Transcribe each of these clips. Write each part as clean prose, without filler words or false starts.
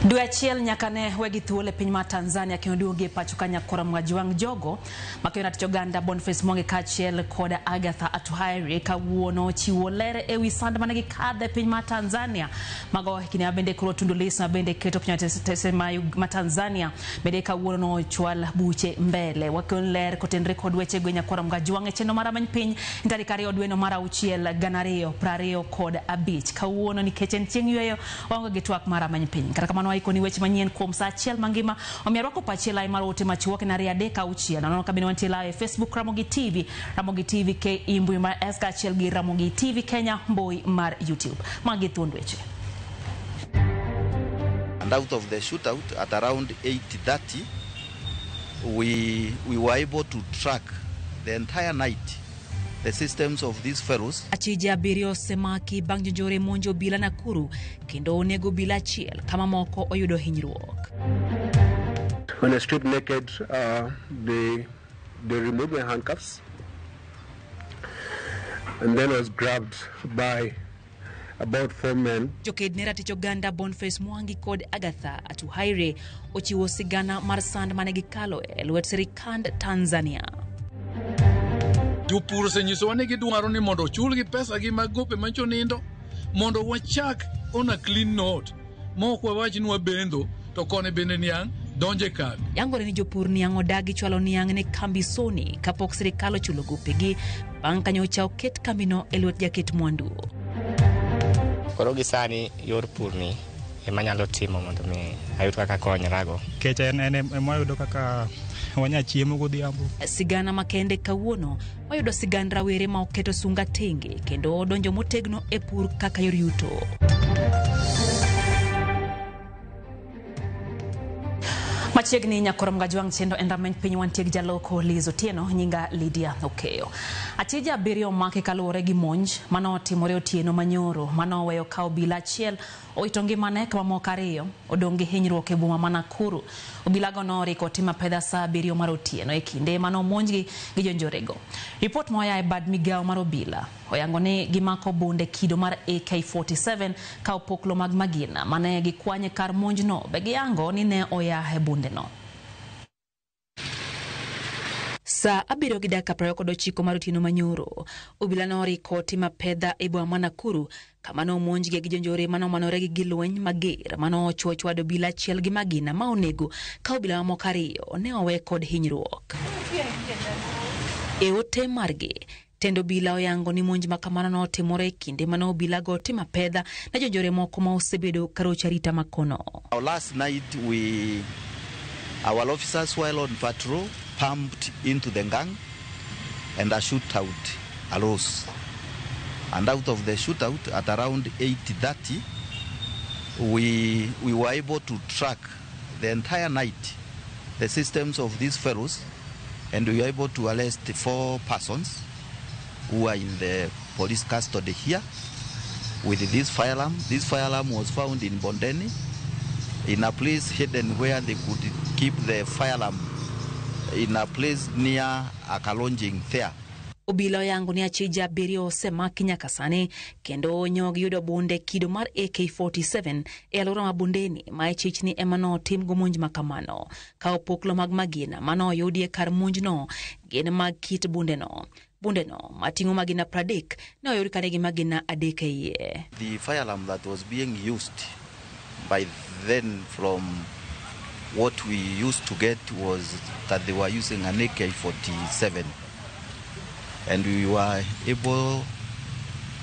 Dwe achiel nyaka ne wegi thuolo e piny mar Tanzania kendo duogi pacho ka nyakora Mwajwang jogo makendo tiyo ganda Boniface Mwangi kaachiel kod Agatha Atuhaire kawuono chiwo ler ewi sand mane gikadhe piny mar Tanzania mago kini bende koro Tundu Lissu bende keto piny tese ma Tanzania bende kawuono no chwal buche mbele wakon ler kotenre kod weche gwe nyakora Mwajwang chendo mara many piny tarik 2 dwe no mar auchiel 2025 kawuono nikech en chieng' yweyo wango gi twak mara many piny kata kamano ikoni weche manyien kuom saa achiel mangima omiyo rwako pachiel ai mar ote machuok na ria deka auchiel nono kabine wantie live Facebook Ramogi TV ke imbui mar SK achiel gi Ramogi TV Kenya mbui mar YouTube magi thuond weche. And out of the shootout at around 8:30 we were able to track the entire night the systems of these fellows. Achije abirio semaki bang' jonjore monjo bila Nakuru kendo onego bila achiel kama moko oyudo hinyruok. When I stripped naked, they removed my handcuffs, and then I was grabbed by about 4 men. Joked ne ratich oganda Boniface Mwangi kod Agatha Atuhaire ochiwo sigana mar sand mane gikalo e lwet sirikand Tanzania. Jopur senyiso ni gidwaro ni mondo chulgi pesa gi mag gope manchonindo mondo wachak on a clean note moko wach nwa bendo to kone bende niang donje kad yangore ni jopur niang odagi chwalo niang ne kambi Sony kapok sirikal chulo gopegi bang' kanyocha oket kambino e lwet jaket mwandu. Koro gisani yor pur ni emanyalo timo mondo mi ayud kaka konyrago kech en moyudo kaka wanya chiemo godhiambo. Sigana makende kawuono oyudo sigand rawere ma oketo sunga tenge kendo odonjo motegno e pur kaka yor yuto. Machiegni nyakora Mwajwang chendo endamany piny wantie gi jaloko Liz Otieno nyinga Lydia Okeyo. Achije abirio make kaluwore gi monj mano timore otieno manyoro mano weyo kawo bila achiel owito ngimane kama moko 2 odong' gi hinyruok e boma ma Nakuru. Obilago noriko tima pedha saa 7 mar otieno e kinde mano monjgi gi jonjorego. Report moya e bad migao mar obila oyango ni gimako bunde kido mar AK47 ka opoklo mag magina mane gikwanye kar monjno be giyango ni ne oya e bunde no. Saa 7:29 mar otieno manyoro obila noriko tima pedha e boma ma Nakuru kama no monjgi gi jonjore mano manore gi lweny mager mano chwado bila achiel gi magina ma onego ka obila mamoko 2 ne owe kod hinyruok. E ote margi tendo bila oyango ni monj makamano no timore kinde mano obila go tima pedha na jonjore moko ma osebedo karocha rita makono. Last night our officers while on patrol pumped into the gang and a shootout arose. And out of the shootout at around 8:30 we were able to track the entire night the systems of these fellows, and we were able to arrest 4 persons who are in the police custody here with this firearm. This firearm was found in Bondeni in a place hidden where they could keep the firearm in a place near a Kalonjing there. Obila yangu ni achije abirio semaki nyaka sani kendo nyog yudo bunde kido mar AK47 e alwora ma Bondeni ma ichichni emano tim go monj makamano ka opoklo mag magina mano yudi e kar monjno gin mag kit bundeno matingo magina 30 ne oyudi kane gi magina 3 iye. The firearm that was being used by then, from what we used to get, was that they were using an AK47, and we were able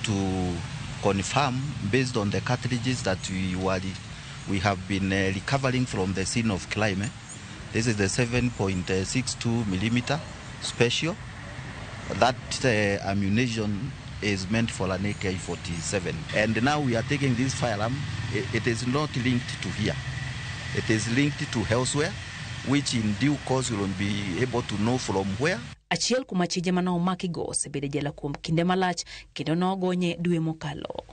to confirm based on the cartridges that we have been recovering from the scene of crime. This is the 7.62 millimeter special. That ammunition is meant for an AK47, and now we are taking this firearm. It is not linked to here. It is linked to elsewhere, which in due course we will be able to know from where. Achiel kuma chije mano omaki go sebede jela kuom kinde malach kendo no gonye dwe mokalo.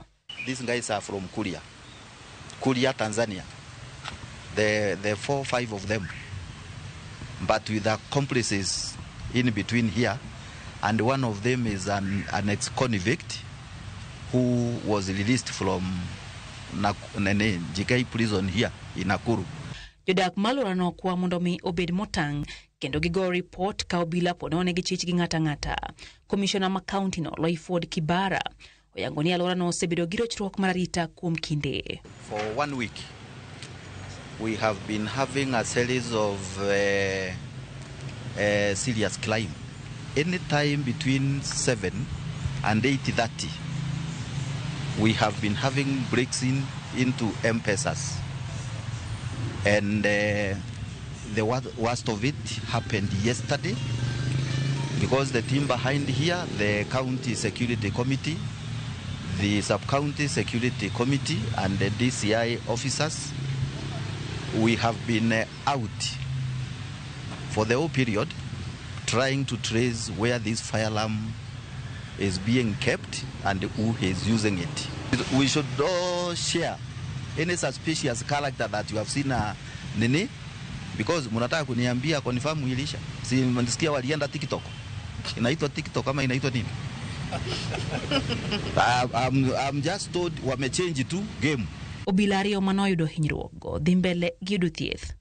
These guys are from Kuria, Tanzania. The 4 or 5 of them, but with accomplices in between here, and one of them is an ex-convict who was released from JK prison here in Nakuru. Jodak malura no kwa mondo mi obed motang kendo gigo report ka obila ponone gi chich gi ngata. Commissioner ma county no Loiford Kibara oyango ni alora no sebedo gi rochruok mararita kuom kinde. For 1 week we have been having a series of serious crime. Any time between 7 and 8:30 we have been having breaks into M-Pesas. And the worst of it happened yesterday because the team behind here, the county security committee, the sub-county security committee and the DCI officers, we have been out for the whole period trying to trace where this fire alarm is being kept and who is using it. We should all share any suspicious character that you have seen nini, because munataka kuniambia confirm ilisha. Si mnasikia walienda TikTok. Inaitwa TikTok kama inaitwa nini? I'm just told wamechange tu game. Obilario manoyudo hinyruok dhi mbele gi yudo thieth.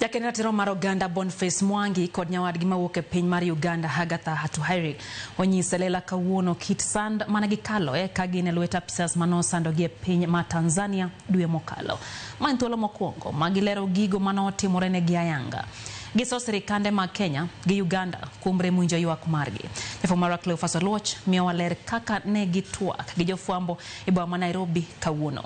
Jakenratiro mar Uganda Boniface Mwangi kod nyawadgi mawuok e piny mar Uganda Agatha Atuhaire onyise lela kawuono kit sand managikalo ka gin e lwet apisas manosandogi e piny ma Tanzania dwe mokalo. Ma en thuolo mokwongo magilero gigo manotimore negi ayanga. Giso sirikande mag Kenya gi Uganda kuom remo winjo ywak margi. Jafwambo Cleophas Oluoch miyo waler kaka ne gitwak gi jofwambo e boma Nairobi kawuono.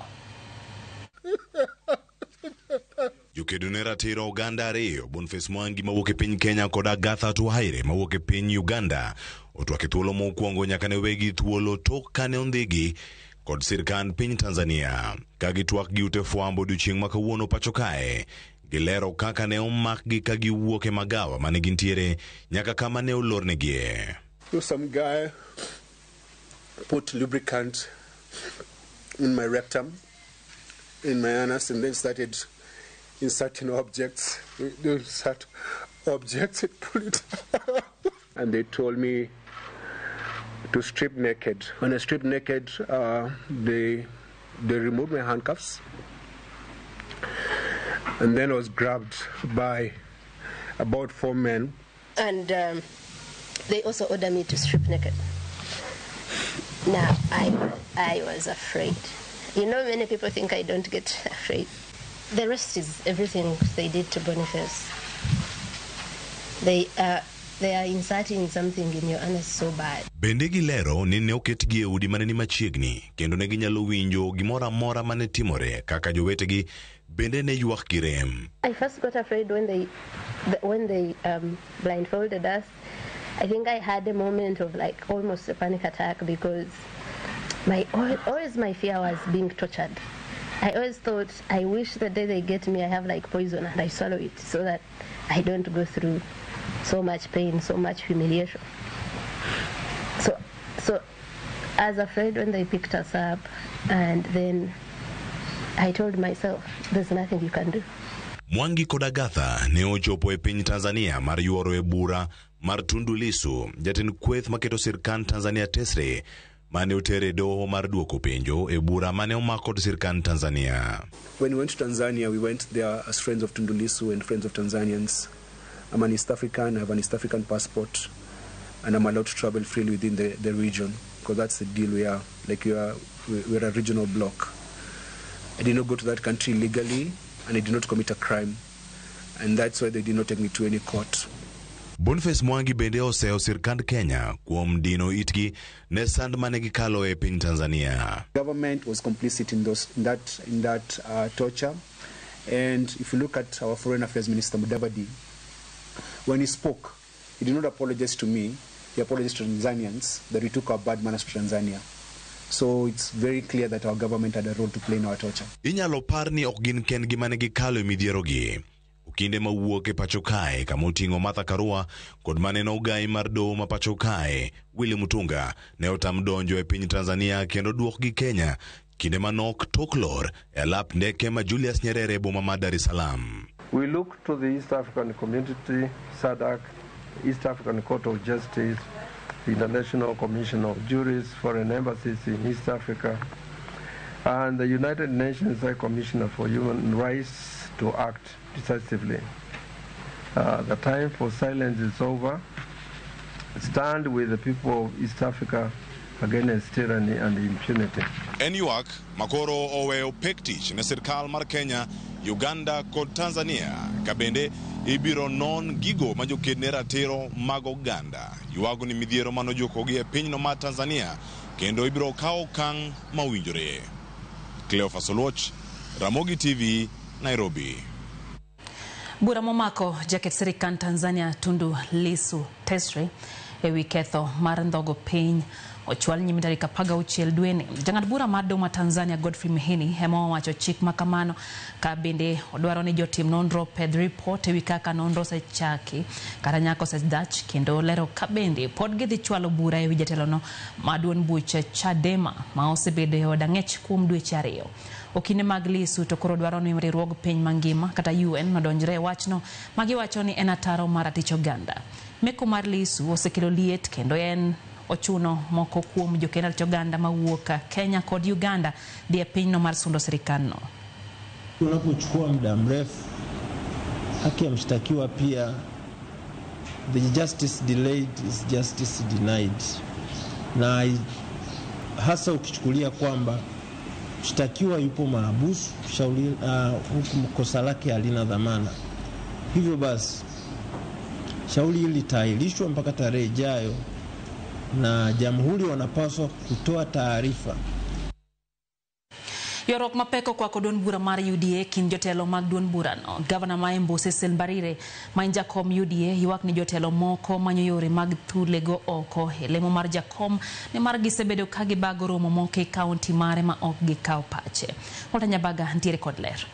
Jokedo ne ratiro Uganda ariyo, Boniface Mwangi mawuok e piny Kenya kod Agatha Atuhaire mawuok e piny Uganda otwak e thuolo mokwongo nyaka ne wegi thuolo tok kane ondhigi kod sirkand piny Tanzania. Ka gitwak gi ute fwambo odiochieng' ma kawuono pacho kae, gilero kaka ne omakgi ka giwuok e magawa mane gintiere nyaka kama ne olornegie. So some guy put lubricant in my rectum, in my anus, and then started inserting objects. They insert objects and pull it out. And they told me to strip naked. When I stripped naked, they removed my handcuffs. And then I was grabbed by about 4 men. And they also ordered me to strip naked. Now, I was afraid. You know, many people think I don't get afraid. The rest is everything they did to Boniface. They are inserting something in your anus so bad. Bende gilero ni ne oketgi e udi mane ni machiegni kendo ne ginyalo winjo gimoro amora mane timore kaka jowetegi bende ne ywak gi rem. I first got afraid when they blindfolded us. I think I had a moment of like almost a panic attack because always my fear was being tortured. I always thought, I wish the day they get me, I have like poison and I swallow it so that I don't go through so much pain, so much humiliation. So I was afraid when they picked us up, and then I told myself, there's nothing you can do. Mwangi kod Agatha ne ochopo e piny Tanzania mar yuoro e bura mar Tundu Lissu, jatend kweth maketo sirkand Tanzania tesre mane otere doho mar duoko penjo e bura mane omak kod sirkand Tanzania. When we went to Tanzania, we went there as friends of Tundu Lissu and friends of Tanzanians. I'm an East African, I have an East African passport, and I'm allowed to travel freely within the region, because that's the deal we are. Like we're a regional bloc. I did not go to that country legally, and I did not commit a crime, and that's why they did not take me to any court. Boniface Mwangi bende oseo sirkand Kenya kuom dino itgi ne sand mane gikalo e piny Tanzania. Government was complicit in that torture, and if you look at our Foreign Affairs Minister Mudavadi, when he spoke, he did not apologize to me. He apologized to Tanzanians that we took our bad manners to Tanzania. So it's very clear that our government had a role to play in our torture. Inyalo par ni ok gin kendgi mane gikalo e midhierogi. Kinde mawuok e pacho kae kama oting'o Martha Karua kod maneno ogai mar doho ma pacho kae Willy Mutunga ne otam donjo e piny Tanzania kendo duok gi Kenya kinde manok tok lor e lap ndeke ma Julius Nyerere boma ma Dar es Salaam. We look to the East African Community, SADC, East African Court of Justice, the International Commission of Juries, foreign embassies in East Africa, and the United Nations High Commissioner for Human Rights to act decisively. The time for silence is over. Stand with the people of East Africa against tyranny and impunity. Enyuak makoro oweo pektich na sirkal mar Kenya, Uganda kod Tanzania kabende ibiro non gigo majoked ratiro mag Uganda. Yuago ni midhiero manojokogi e pinyno mar Tanzania kendo ibiro kawo kang mawinjore. Cleophas Oluoch, Ramogi TV, Nairobi. Bura momako jaket sirikal Tanzania Tundu Lissu Tesre ewi ketho mar ndhogo piny ochwal nyime tarik 16 dweni. Jang'ad bura mar doho ma Tanzania Godfrey Mihini hema wacho chik makamano ka bende odwaro ni jotim nonro pedh report ewi kaka nonro osechaki kata nyaka osedach kendo lero ka bende pod gidhi chwalo bura ewi jatelono maduon buche Chadema ma osebedo e od ang'ech kuom dweche 2. Okine mag Lissu to koro dwaro ni riwruog piny mangima kata UN madonjre wachno magiwacho ni en ataro mar ratich oganda. Meko mar Lissu osekelo liet kendo en ochuno moko kuom jokenda ratich oganda mawuok Kenya kod Uganda dhi e pinyno mar sundo sirikalno. Unapochukua muda mrefu, haki ya mshtakiwa pia, the justice delayed is justice denied. Na hasa ukichukulia kwamba mshtakiwa yupo mahabusu, huku kosa lake halina dhamana. Hivyo basi shauri hili litaahirishwa mpaka tarehe ijayo na jamhuri wanapaswa kutoa taarifa. Yorok mapeko kwa kodon bura mar UDA kin jotelo mag duon burano. Governor ma Embu Cecil Mbarire ma jakom UDA ywak ni jotelo moko manyo yore mag tulego oko. Lemo mar jakom ne mar gisebedo ka gibago romo moko e kaunti mare ma ok gikaw pache. Walter Nyabaga ntiere kod ler.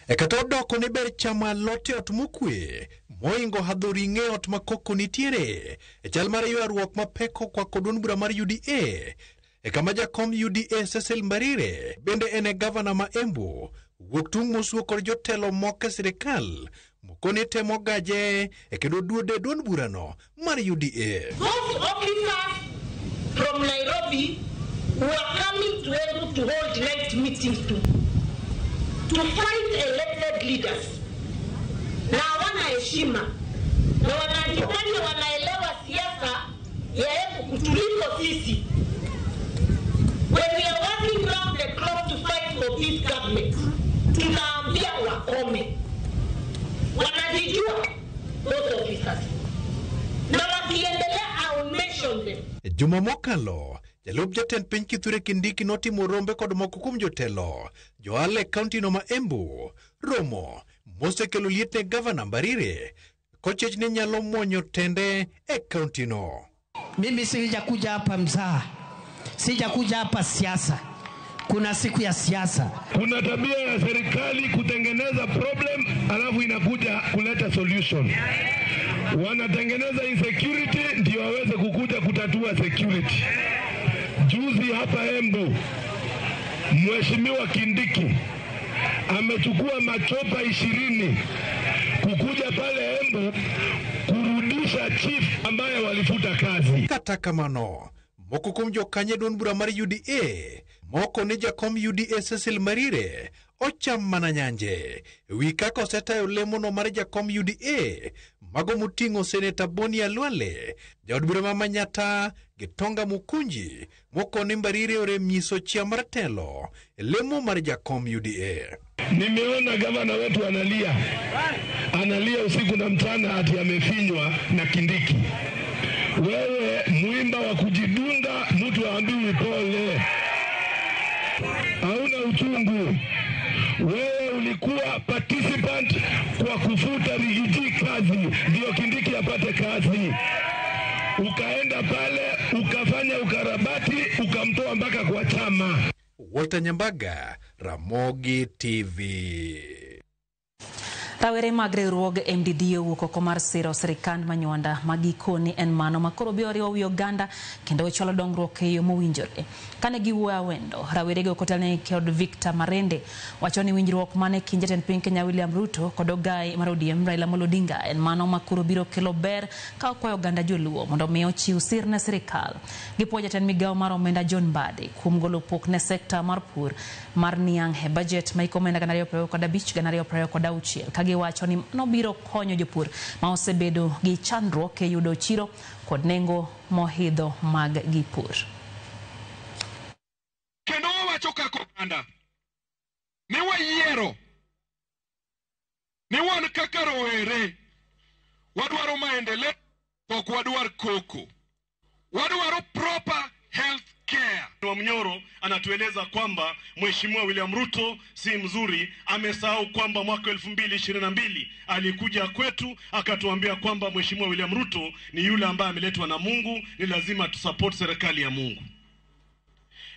Ekatodoko ne ber chama lote ot mokwe moingo hadhori ng'e ot makoko nitiere e chal mar ywaruok mapeko kwa kodon bura mar UDA. Kama jakom UDA Cecil Mbarire bende ene governor ma Embu wuok tung mosuo kod jotelo moko sirikal mokoni temo gaje kendo duode duon burano mar UDA. Those officers from Nairobi who are coming to Embu to hold night meetings to find elected leaders na wana heshima na wanajifanya wanaelewa siasa ya Embu kutuliko sisi. When we are working round the clock to fight for this government, tunaambia wakome. Wanajijua those officers. Na wakiendelea, I will mention them. Juma mokalo, jalup jatend piny Kithure Kindiki notimo rombe kod moko kuom jotelo. Joale kaunti no ma Embu, romo, mosekelo liet ne governor Mbarire, kochech ne nyalo mwonyo tende e kaunti no. Mimi sijakuja hapa mzaha. Sijakuja hapa siasa. Kuna siku ya siasa. Kuna tabia ya serikali kutengeneza problem alafu inakuja kuleta solution. Wanatengeneza insecurity ndio waweze kukuja kutatua security. Juzi hapa Embu, Mheshimiwa Kindiki amechukua machopa 20 kukuja pale Embu kurudisha chief ambaye walifuta kazi. Kata kamano moko kuom jokanye duon bura mar UDA, moko ne jakom UDA Cecil Mbarire ocham mana nyanje wi kaka osetayo lemono mar jakom UDA mago moting'o seneta Boni Alwale, jaod bura ma Manyata Gitonga Mukunji, moko ne Mbarire orem nyiso chia mar telo lemo mar jakom UDA. Nimeona gavana wetu analia usiku na mchana ati amefinywa na Kindiki. Wewe muimba wa kujidunga, mtu aambiwi pole. Hauna uchungu. Wewe ulikuwa participant kwa kufuta Rigiji kazi, ndio Kindiki apate kazi. Ukaenda pale, ukafanya ukarabati, ukamtoa mpaka kwa chama. Walter Nyambaga, Ramogi TV. Rawere mag riwruog MDD owuok oko mar siro sirikand manywanda magikoni en mano makoro biro riwo wi oganda kendo ocholo dongruok e yo mowinjore. Kane giwuoyo wendo, rawerego kotelne kod Victor Marende wacho ni winjruok mane kind jatend piny Kenya William Ruto kod ogai mar ODM Raila Amolo Odinga en mano makoro biro kelo ber ka okwayo oganda joluo mondo mi ochiw sir ne sirikal. Gipuoyo jatend migawo mar omenda John Mbadi kuom golo pok ne sekta mar pur mar niang' e budget ma ikomenda 2025-2026 kagiwacho ni nobiro konyo jopur ma osebedo gi chandruok e yudo chiro kod nengo mohidho mag gipur. Kendo wacho kako oganda ne wayiero ne wan kaka rowere wadwaro maendeleo, ok wadwar koko, wadwaro proper health care. Mnyoro anatueleza kwamba Mheshimiwa William Ruto si mzuri, amesahau kwamba mwaka 2022 alikuja kwetu akatuambia kwamba Mheshimiwa William Ruto ni yule ambaye ameletwa na Mungu, ni lazima tusupport serikali ya Mungu.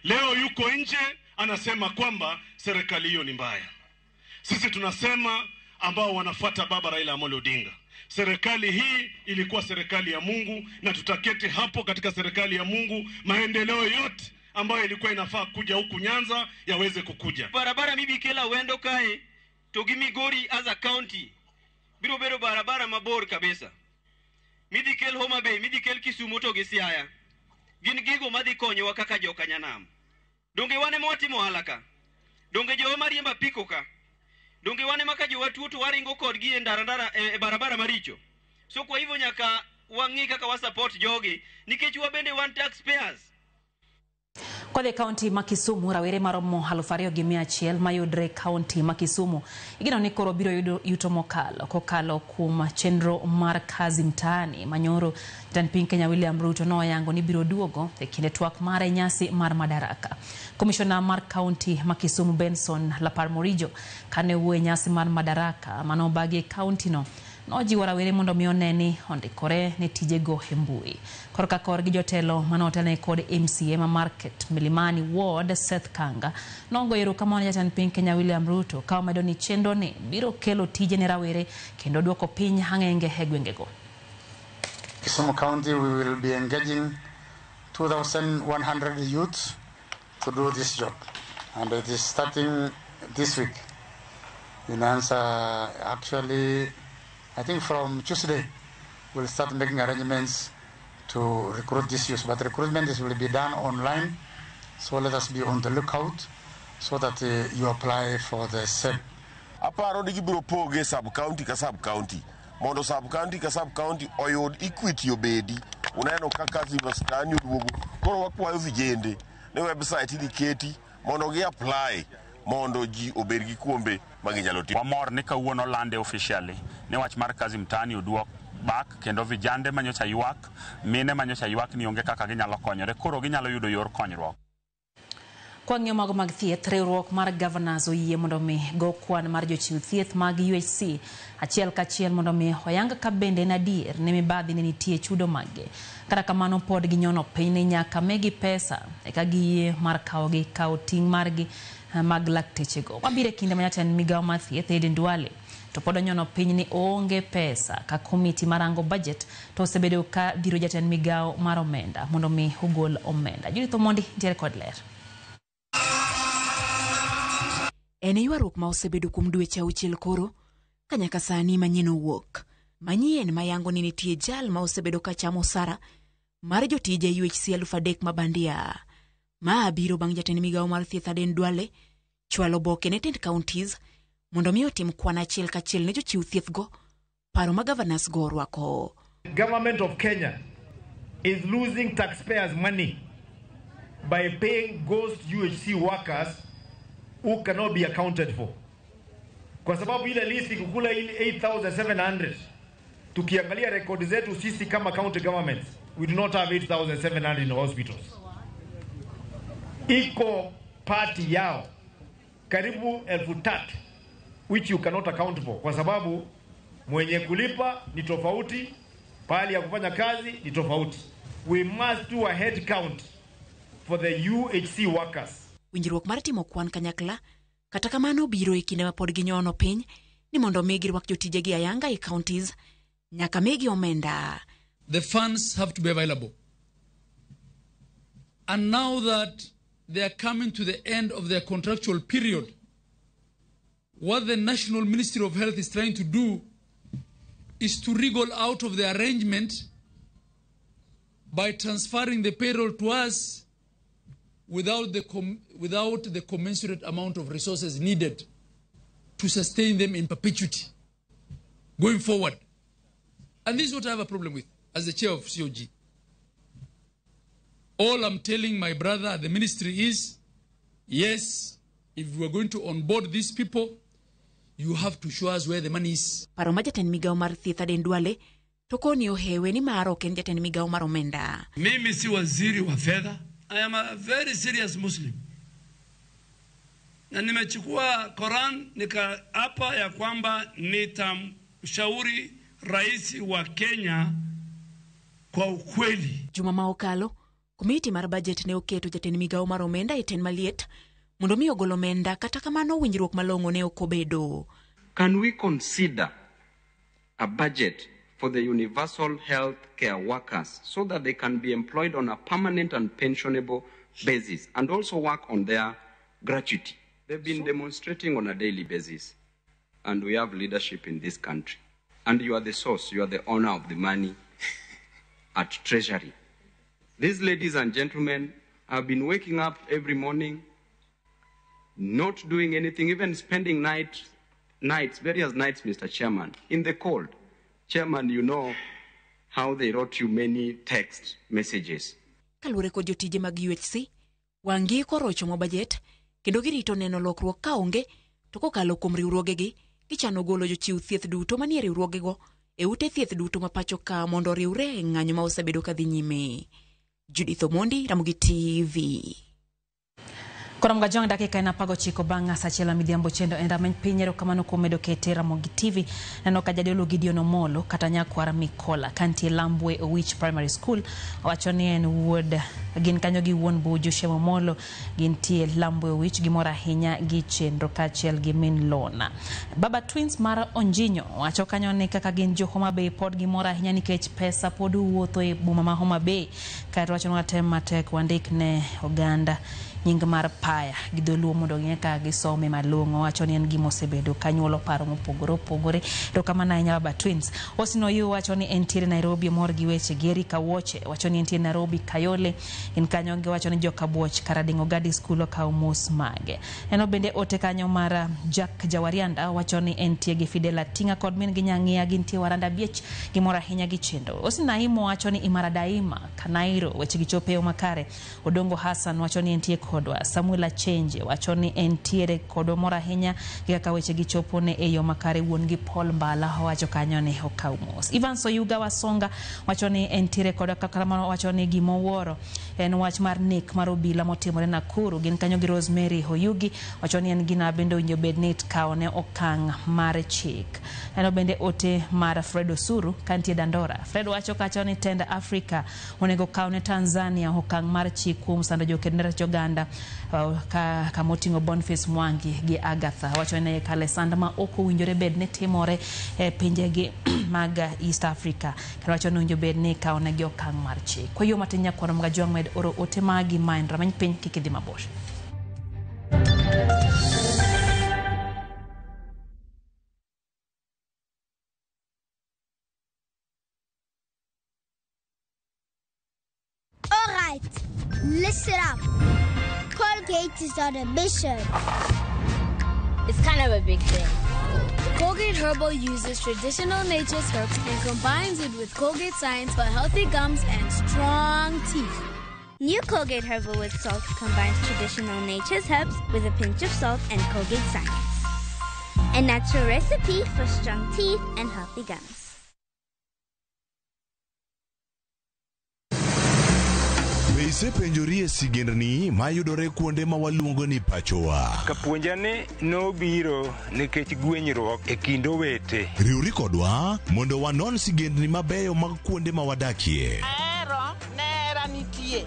Leo yuko nje anasema kwamba serikali hiyo ni mbaya. Sisi tunasema ambao wanafuata baba Raila Amolo Odinga, serikali hii ilikuwa serikali ya Mungu na tutaketi hapo katika serikali ya Mungu, maendeleo yote ambayo ilikuwa inafaa kuja huku Nyanza yaweze kukuja. Barabara mibikela wendo kae togi Migori as a county biro bedo barabara mabor kabisa. Midikel Homa Bay, midikel Kisumu to gi Siaya. Gin gigo madhi konyowa kaka joka Nyanam. Donge wane motimo halaka. Donge jo mariemba piko ka. Donge wane maka jo watuo to waringo kodgi e ndara e barabara maricho. So kwa hivyo nyaka wangi kaka wa support jogi nikech wabende wan taxpayers. Kode kaunti ma Kisumu rawere maromo 2,100 mayudre kaunti ma Kisumu igeno ni koro biro yuto mokalo kokalo kuom chenro mar kazi mtaani manyoro jatend piny Kenya William Ruto noyango ni biro duogo e kinde twak mare nyasi mar madaraka. Komishona mar kaunti ma Kisumu Benson Laparmorijo kane wuoyo nyasi mar madaraka manobagi kaunti no nojiwo rawere mondo mi oneni ondikore ne tijego e mbui. Korka kor gi jotelo manotelne kod MCA ma Market Milimani Ward Seth Kanga nogoyo erokamano jatend piny Kenya William Ruto ka omedo ni chenro ni biro kelo tije ne rawere kendo duoko piny hang'enge e gwengego. Kisumu County, we will be engaging 2,100 youths to do this job, and it is starting this week. In answer, actually, I think from Tuesday, we'll start making arrangements to recruit these youths, but recruitment will be done online, so let us be on the lookout so that you apply for the same. Aparo ni gibiro poge sub-county ka sub-county. Mondo sub-county ka sub-county oyud equity obedi. Uneno kaka zivastani uduogo. Koro wakwayo vijende. Ne website ili keti. Mondo gi apply. Mondo ji obed gi kuombe maginyalo timo. Wamor ni kawuono lande officially. Ne wach mar kazi mtaani oduok back kendo vijande manyocha ywak, mine manyocha ywak ni onge kaka ginyalo konyore. Koro ginyalo yudo yor konyruok. Kwa ng'iyo mago mag thieth, riwruok mar governors oyie mondo mi go kwan mar jochiw thieth mag UHC achiel kachiel mondo mi oyang ka bende na adier ne mibadhi ne nitie chudo mage. Kata kamano pod ginyono piny ne nyaka megi pesa eka giyie mar kawo ting' margi mag laktechego. Mabire kinde ma jatend migawo mar thieth Aden Duale to pod onyono piny ni onge pesa ka komiti marango budget to osebedo ka dhiro jatend migawo mar omenda mondo mi ogol omenda. Judith Omondi ntiere kod ler. En ywaruok ma osebedo kuom dweche 6 koro ka nyaka sani manyien owuok. Manyien mayango ni nitie jal ma osebedo ka chamo sara mar jotije UHC 3,000 mabandia. Ma biro bang' jatend migawo mar thieth Aden Duale chwalo oboke ne tend counties mondo mi otim kwan achiel kachiel ne jochiw thieth go paro ma governors go orwako. Government of Kenya is losing taxpayers' money by paying ghost UHC workers who cannot be accounted for. Kwa sababu ile list kukula ile 8,700, tukiangalia rekodi zetu sisi kama county governments, we do not have 8,700 in hospitals. Iko party yao karibu 3,000 which you cannot account for, kwa sababu mwenye kulipa ni tofauti, pahali ya kufanya kazi ni tofauti. We must do a head count for the UHC workers. Winjruok mar timo kwan kanyakla kata kamano biro e kinde ma pod ginyono piny ni mondo mi girwak jotijegi ayanga e counties nyaka migi omenda. The funds have to be available. And now that they are coming to the end of their contractual period, what the National Ministry of Health is trying to do is to wriggle out of the arrangement by transferring the payroll to us without the commensurate amount of resources needed to sustain them in perpetuity going forward. And this is what I have a problem with as the chair of COG. All I'm telling my brother at the ministry is, yes, if we are going to onboard these people, you have to show us where the money is. Paro majaten migao mar thieth Aden Duale tokoni ohewe ni maro ken jaten migao mar omenda. Mimi si waziri wa fedha. I am a very serious Muslim. Na nimechukua Quran nikaapa ya kwamba nitamshauri rais wa Kenya kwa ukweli. Juma maokalo komiti mar budget ne oketo jaten migao mar omenda e ten maliet mondo mi ogol omenda kata kamano winjruok malongo ne okobedo. Can we consider a budget for the universal health care workers so that they can be employed on a permanent and pensionable basis and also work on their gratuity? They've been demonstrating on a daily basis, and we have leadership in this country. And you are the source, you are the owner of the money at Treasury. These ladies and gentlemen have been waking up every morning, not doing anything, even spending nights, various nights, Mr. Chairman, in the cold. Chairman, you know how they wrote you many text messages. Kalure ko jotije mag UHC, wangi korocho mo budget, kendo girito neno lokruok kaonge, to kokalo kuom riwruogegi, gichano golo jochiw thieth duto manie riwruogego e ute thieth duto mapacho ka mondo riwre e ng'anyo ma osebedo kadhi nyime. Judith Omondi, Ramogi TV. Koram gajong dakika inapago chiko banga sachela midhiambo chendo endamany pinyero kamano kumedo kete Ramogi TV neno kajadelo Gideon Omolo katanya kwara Mikola kanti Lambwe Owich Primary School wachoni en wuod gin kanyo gi wuon Buju Shemo Omolo gin tie Lambwe Owich gimora hinya gi chenro kachiel gi min Lona. Baba Twins mara Onjinyo wacho kanyo ni kaka gin jo Homa Bay pod gimora hinya nikech pesa pod wuotho e boma ma Homa Bay kato wacho ngatem matek wandik ne oganda nying mar paya gidoluo mondo ng'eka gisome malongo wacho ni en gimo sebedo kanyuolo paro mopogore to kama na Baba Twins Osino yu wacho ni entiere Nairobi mor gi weche Geri Kawoche wacho ni entiere Nairobi Kayole in kanyo nge wacho ni joka Buoch Karadingo Gadi School ka umus mage eno bende ote kanyo mara Jack Jawarianda wacho ni entiere gi Fidela Tinga kod min gi Nyang'ia gintie Waranda Biech gimora hinya gi chendo Osina Imo wacho ni Imara Daima Kanairo weche gichope o makare Odongo Hassan wacho ni entiere kodwa Samuel Achenje wacho ni entiere kodwa mora hinya kaka weche gichopo ne eyo makare wuon gi Paul Mbala wacho kanyo ne okaumos Ivan Soyuga Wasonga wacho ni entiere kodwa kaka wacho ni gimoworo en wach mar nek mar obila motimore Nakuru gin kanyo gi Rosemary Hoyugi wacho ni en gina bende winjo bednet kaone okang mar chik eno bende ote mar Fredo Suru kantie Dandora Fredo wacho kacho ni Tenda Africa onego kaone Tanzania okang mar chik kuom sando jokendera joganda kamotingo Boniface Mwangi gi Agatha wacho ni kale sanda ma oko winjore bedne timore e pinjegi mag East Africa kendo wacho ni winjo bedne kaone gi okang mar chik kwa hiyo matinya kono mga jwang med oro ote magi mind ramany piny kikidhi mabor. All right, listen up. Colgate is on a mission. It's kind of a big thing. Colgate Herbal uses traditional nature's herbs and combines it with Colgate Science for healthy gums and strong teeth. New Colgate Herbal with Salt combines traditional nature's herbs with a pinch of salt and Colgate Science. A natural recipe for strong teeth and healthy gums. Isepenjori sigendni mayudore kuonde ma waluongo ni pachowa. Kapuonjani nobiro nikech gwenyruok e kind owete. Riwri kodwa mondo wanon sigendni mabeyo mag kuonde ma wadakie. Ero nera nitie.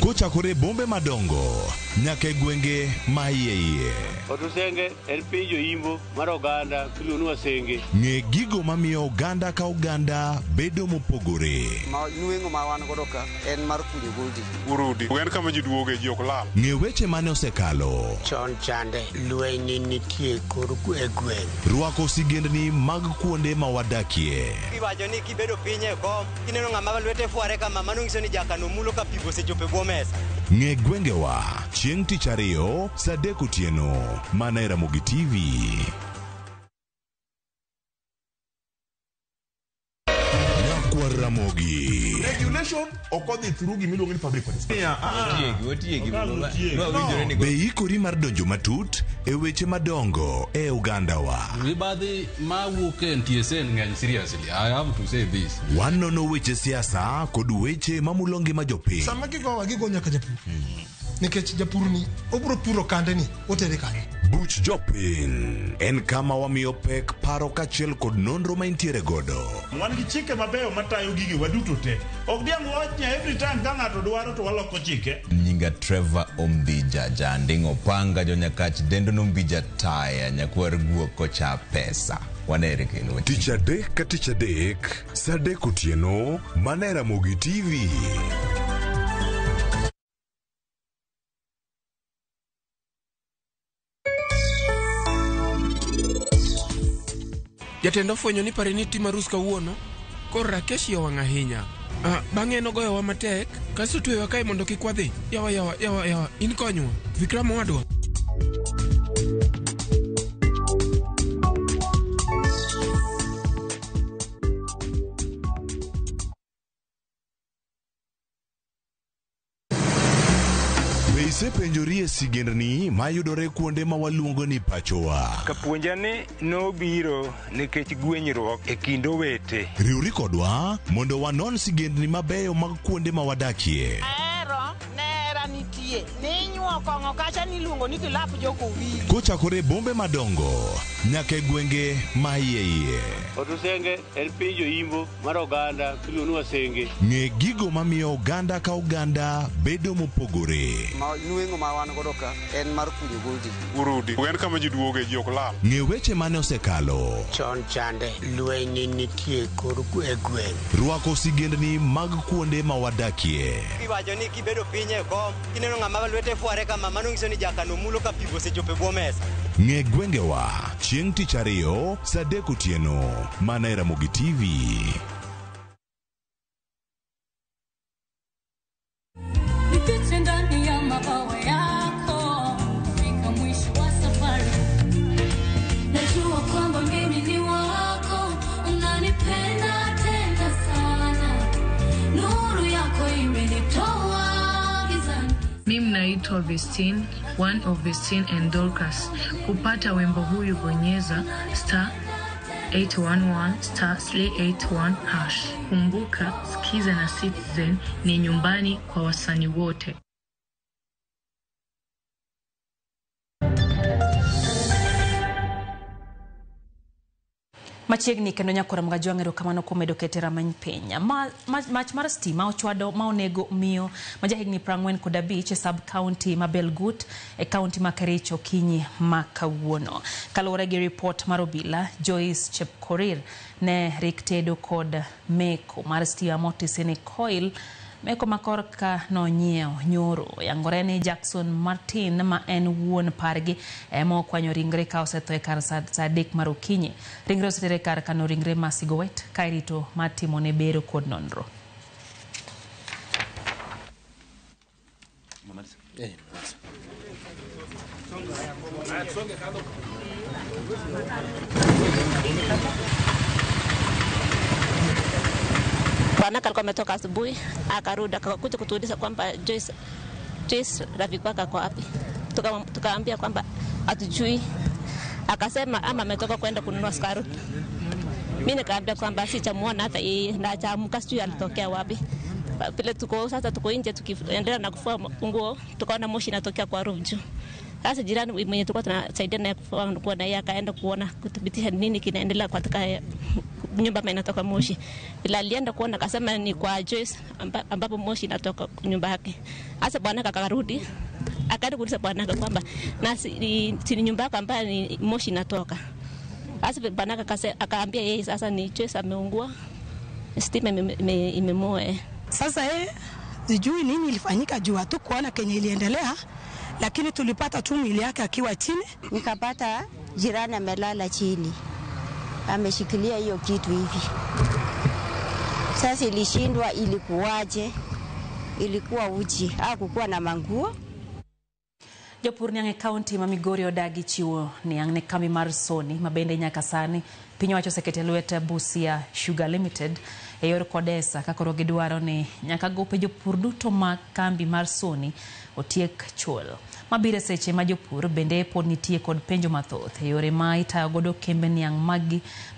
Kochakore bombe madongo nyaka e gwenge ma iye. Otusenge en pinjo imbo mar oganda kiluonu wasenge. Ng'e gigo mamiyo oganda ka oganda bedo mopogore. Nueng'o ma wan godo ka en mar kunyo goldi. Urudi, wen kama ji duoge ji ok lal. Ng'e weche mane osekalo. Chon chande lweny nitie kor e gweng'. Rwako sigendni mag kuonde ma wadakie. Iwacho ni kibedo piny e kom, kineno ng'ama lwete fuare kama mano nyiso ni jakano mulo ka pigo sechope bwo mesa. Ng'e gwengewa chieng' tich ariyo saa 3 otieno mana e Ramogi TV. Ramogi. Regulation okodhi through gimiluongo ni public participation. Be ikori mar donjo matut e weche madongo e Uganda wa. Mibadhi ma wuok e NTSA ng'eny seriously. I have to say this. Wanono weche siasa kod weche mamulo ngima jopiny. Sama gigo nyaka japur. Nikech japur ni obro puro kande ni otere kanye. Buch jopiny en kama wamiyo pek paro kachiel kod nonro ma intiere godo. Wan gi chike mabeyo matayo gigi waduto te. Ok diang' wachnya every time ka ng'ato dwaro to waloko chike. Nyinga Trevor Ombija jandingo panga jo nyakach dendo nombija taya nyakwar guok kocha pesa. Wanere kelo. Tich adek ka tich adek saa 3 otieno mana e Ramogi TV. Jatendo fwenyo ni pareniti marus kawuono kor Rakesh yowang' ahinya. Bang'e nogoyowa matek kasto tweyowa kae mondo kik wadhi. Yawa in konywa Vikram wadwa. Isepenjori e sigendni mayudore kuonde ma waluongo ni pachowa. Kapuonjani nobiro nikech gwenyruok e kind owete. Riwri kodwa mondo wanon sigendni mabeyo mag kuonde ma wadakie. Nera nitie. Ninyuo kong'o kacha niluongo ni kilap joko wili. Kochakore bombe madongo nyaka e gwenge ma iye. Otusenge en pinjo imbo mar oganda kiluonu wasenge. Ng'e gigo mamiyo oganda ka oganda bedo mopogore. Nueng'o ma wan godo ka en mar kunyo goldi. Urudi, wen kama ji duoge ji ok lal. Ng'e weche mane osekalo. Chon chande lweny nitie kor e gweng'. Rwako sigendni mag kuonde ma wadakie. Iwacho ni kibedo piny e kom, kineno ng'ama lwete fuare kama mano nyiso ni jakano mulo ka pigo sechope bwo mesa. Ng'e gwengewa chieng' tich ariyo saa 3 otieno mana e Ramogi TV. Mimi naitwa Vestine, one of Vestine and Dorcas. Kupata wimbo huyu bonyeza *811 *381#. Kumbuka, Skiza na Citizen ni nyumbani kwa wasanii wote. Machiegni kendo nyakora mga jwang'ero kamano komedo kete ramany piny. Mach mar stima ochwado ma onego miyo majahigni 45 e sub-county ma Belgut e county ma Kericho kinyi ma kawuono. Kaluwore gi report mar obila, Joyce Chepkorir ne rik tedo kod meko mar stima motisene coil meko makorka no nyiewo nyoro. Yangore ni Jackson Martin ma en wuon pargi emo kwanyo ringre ka osetho e kar saa 3 mar okinyi. Ringre osetere kar kano ringre ma Sigowet kairito matimo ne bero kod nonro. Bwana kalikuwa ametoka asubuhi, akarudi akakuja kutuuliza kwamba Joyce rafiki wake ako wapi. Tukaambia kwamba hatujui. Akasema ama ametoka kwenda kununua sukari. Mimi nikaambia kwamba sijamuona hata yeye na hajaamka, sijui alitokea wapi. Pile tuko nje tukiendelea na kufua nguo, tukaona moshi inatokea kwa roof juu. Sasa jirani mwenye tulikuwa tunasaidia naye kufua nguo na yeye akaenda kuona kudhibitisha nini kinaendelea katika nyumba ambayo inatoka moshi. Ila alienda kuona akasema ni kwa Joyce ambapo moshi inatoka nyumba yake. Sasa bwana akarudi, akaenda kuuliza bwana kwamba na si nyumba yako ambayo ni moshi inatoka. Sasa bwana akaambia yeye sasa ni Joyce ameungua, stima imemoa. Sasa sijui nini ilifanyika juu tu kuona kenye iliendelea, lakini tulipata tu mwili yake akiwa chini. Nikapata jirani amelala chini, ameshikilia hiyo kitu hivi. Sasa ilishindwa ilikuwaje, ilikuwa uji hakukuwa na manguo. Jopur niang e kaunti ma Migori odagi chiwo niang ne kambi mar Sony mabende nyaka sani piny wacho osekete lwete Busia Sugar Limited e yor kodesa ka koro gidwaro ni nyaka gope jopur duto ma kambi mar Sony otiek chul. Mabire seche ma jopur bende pod nitie kod penjo mathoth e yore ma itayo godo kembe niang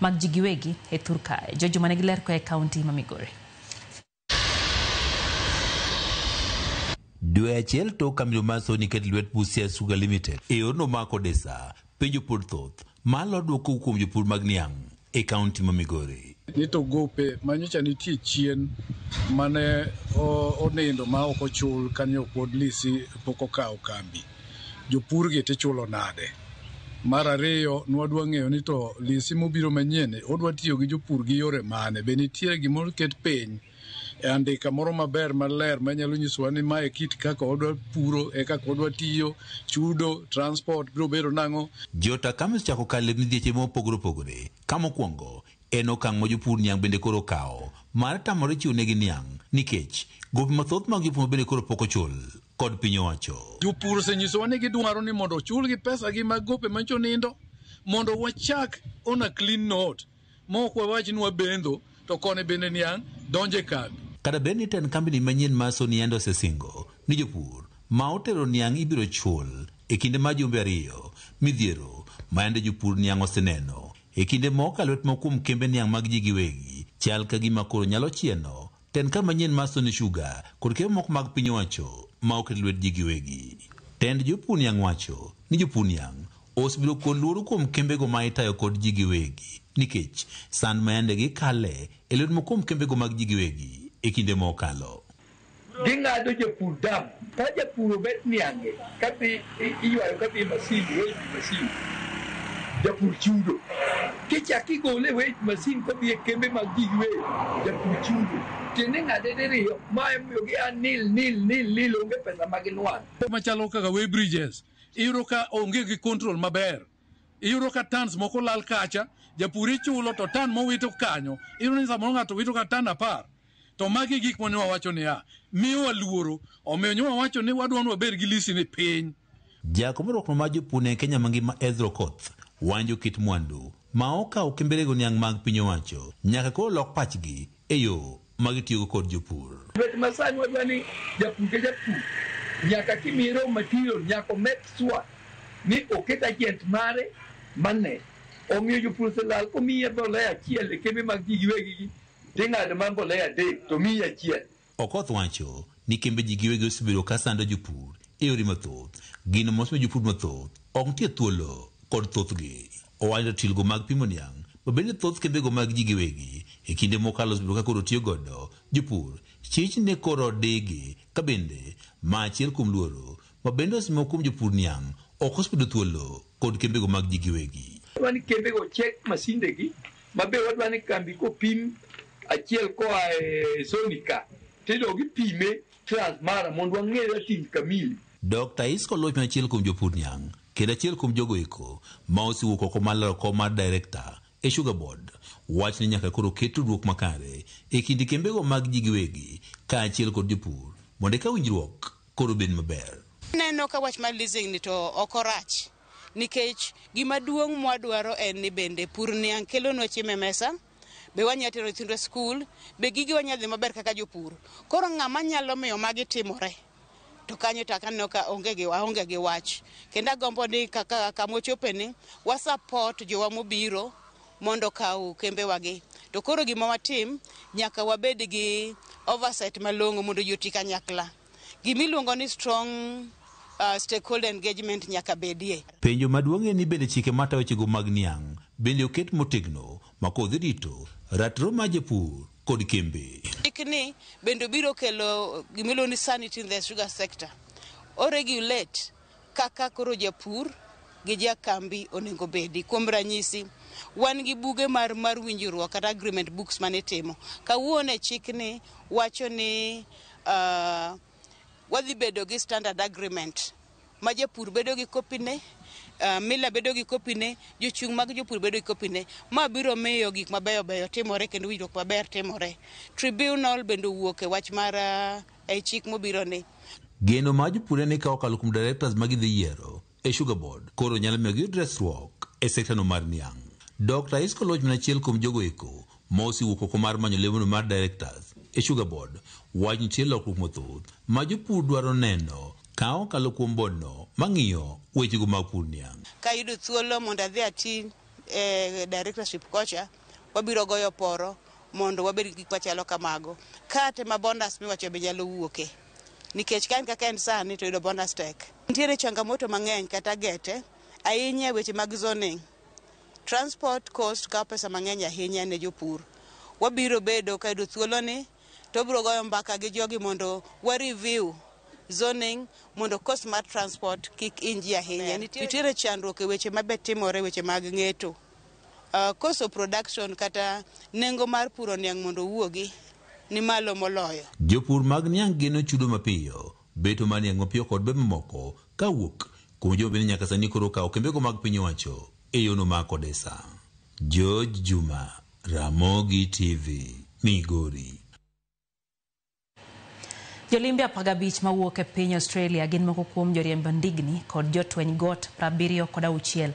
mag ji giwegi e Thurkae. Jojo manigi ler ko e kaunti ma Migori. Dwe achiel tok kambi mar Sony ket lwet Busia Sugar Limited e yorno ma kodesa penjo pod thoth malo duoko kuom jopur mag niang e kaunti ma Migori. Nito gope manyocha nitie chien mane onindo ma ok ochul kanyo pod lisi pok okawo kambi. Jopur gi tichulo nade? Mar ariyo nwadwa ng'eyo ni to lisi mobiro manyien odwa tiyo gi jopur gi yore mane? Be nitie gimoro ket piny e andika moro maber maler manyalo nyisowa ni mae kit kaka odwa puro e kaka odwa tiyo, chudo, transport biro bedo nang'o? Jota kamis chako kale midhieche mopogore opogore. Kama mokwongo en okang' ma jopur niang bende koro kawo mar tamore chiwo negi niang' nikech gope mathoth mag jopur bende koro pok ochul kod piny owacho. Jopur osenyisowa ni gidwaro ni mondo ochulgi pesa gi mag gope mancho nindo mondo wachak on a clean note mok wawach ni wabendo to kone bende niang' donje kambi. Kada bende ten kambini manyien ma Sony endo osesingo ni jopur ma otero niang' ibiro chul e kinde ma jumbe ariyo midhiero ma ende jopur niang' oseneno e kinde moko alwet mokuom kembe niang' mag ji giwegi chal ka gima koro nyalo chieno ten ka manyien ma Sony Sugar kod kembe moko mag piny owacho ma oket lwet ji giwegi. Tend jopur niang' wacho ni jopur niang' osebiro kod luoro kuom kembego ma itayo kod ji giwegi nikech sand ma ende gikale e lwet mokuom kembego mag ji giwegi e kinde mokalo. Ging'ado jopur dam ka japur bet niange kapi iywayo kapi masin japur chudo kichaki gole wech masin kapi e kembe mag giwe japur chudo tiende ng'ade diriyo ma emiyo gi nil onge pesa maginwang'. Machalo kaka way bridges iyudo ka onge gi control maber, iyudo ka tans moko lal kacha japur ichulo to tan mowito kanyo iyudo ni samoro ng'ato wito ka tan 10. To magi gik mane wawacho ni miyo waluoro omiyo nyo wawacho ni wadwano waber gi lisi ni piny. Jakom rokno ma jopur ne Kenya mangima Ezra Koth wanjo kit mwandu ma okawo kemberego niang' mag piny owacho nyaka koro lok pachgi e yo magitiyogo kod jopur. Bet masani wadwa ni japur ke japur nyaka kimiro material nyaka make sure ni oket agent mare mane omiyo jopur selal komiye mbolea achiel e kembe mag ji giwegi ting'ado ma mbolea adek to miyi achiel. Okoth wacho ni kembe ji giwegi osebedo ka sando jopur e yore mathoth. Gino mosemiyo jopur mathoth ok nitie thuolo kod thothgi. Owacho tilgo mag pimo niang' bende thoth kembego mag ji giwegi e kinde mokalo osebedo ka koro tiyo godo jopur chich ne koro digi ka bende ma achiel kuom luoro ma bende osemiyo kuom jopur niang' ok osebedo thuolo kod kembego mag ji giwegi. Wadwa ni kembego chek masindegi mabe wadwa ni kambi kopim achiel koa Sony ka tendo gipime Transmara mondo wang'e rating kamili. Dr. Isco Loch achiel kuom jopur niang' kendo achiel kuom jogo eko ma osiwuok oko mar director e Sugar Board wach ni nyaka koro ket tudruok makare e kind kembego mag ji giwegi ka achiel kod jopur mondo eka winjruok koro bed maber. Neno ka wach mar leasing ni to ok orach nikech gima duong' mwadwaro en ni bende pur niang' kelonwa chiemo e mesa, be wanya tero nyithindo skul, be gigi wanya dhi maber kaka jopur. Koro ng'ama nyalo miyo magi timore to kanyo to akaneno ka onge gi wach. Kendo agombo ni kaka kamochopeni wa support jowa mobiro mondo kaw kembe wagi. To koro gima watim nyaka wabed gi oversight malong'o mondo joti kanyakla. Gimiluongo ni strong stakeholder engagement nyaka bedie. Penjo maduong' en ni bende chike matayo wechego mag niang' bende oket motegno ma kodhi rito ratro ma japur kod kembe. Chikni bendo biro kelo gimilo ni sanity in the sugar sector. O regulate kaka koro japur gi jakambi onego bedi. Kuom ranyisi, wan gi buge mar winjruok kata agreement books manitimo. Kawuone chikni wacho ni wadhi bedo gi standard agreement. Ma japur bedo gi kopine, mila bedo gi kopine, jochung' mag jopur bedo gi kopine. Ma biro miyo gik mabeyo beyo timore kendo winjruok maber timore. Tribunal bendo wuok e wach mar chik mobiro ni. Geno ma jopur ne ka okalo kuom directors magidhi yiero e Sugar Board koro nyalo miyo gi resruok e sekta no mar niang'. Dr. Isco Lodge na achiel kuom jogo eko mosi wuok oko mar manyo levono mar directors e Sugar Board wach nitie lokruok mathoth ma jopur dwaro neno ka okalo kuom bono mang'iyo wechego mag pur niang'. Ka yudo thuolo mondo adhi ati directorship kocha, wabiro goyo poro mondo wabed gi gik machalo kamago. Kate ma bonus miwacho be nyalo wuoke. Nikech kan kaka en sani to yudo bonus tek. Nitiere changamoto mang'eny kata gete ahinya weche mag zoning. Transport cost ka pesa mang'eny ahinya ne jopur. Wabiro bedo ka yudo thuolo ni to biro goyo mbaka gi jogi mondo wa review zoning mondo cost mar transport kik inji ahinya. Nitiere chandruok e weche mabe timore weche mag ng'eto. Cost of production kata nengo mar puro niang' mondo wuogi ni malo moloyo. Jopur mag niang' geno chudo mapiyo, beto ma niang' mapiyo kod bebe moko kawuok kuom joma bende nyaka sani koro kawo kembego mag piny owacho e yono ma Kodesa. George Juma, Ramogi TV, Migori. Jolimbe 15 mawuok e piny Australia gin moko kuom joriemb ndigni kod jotweny got 76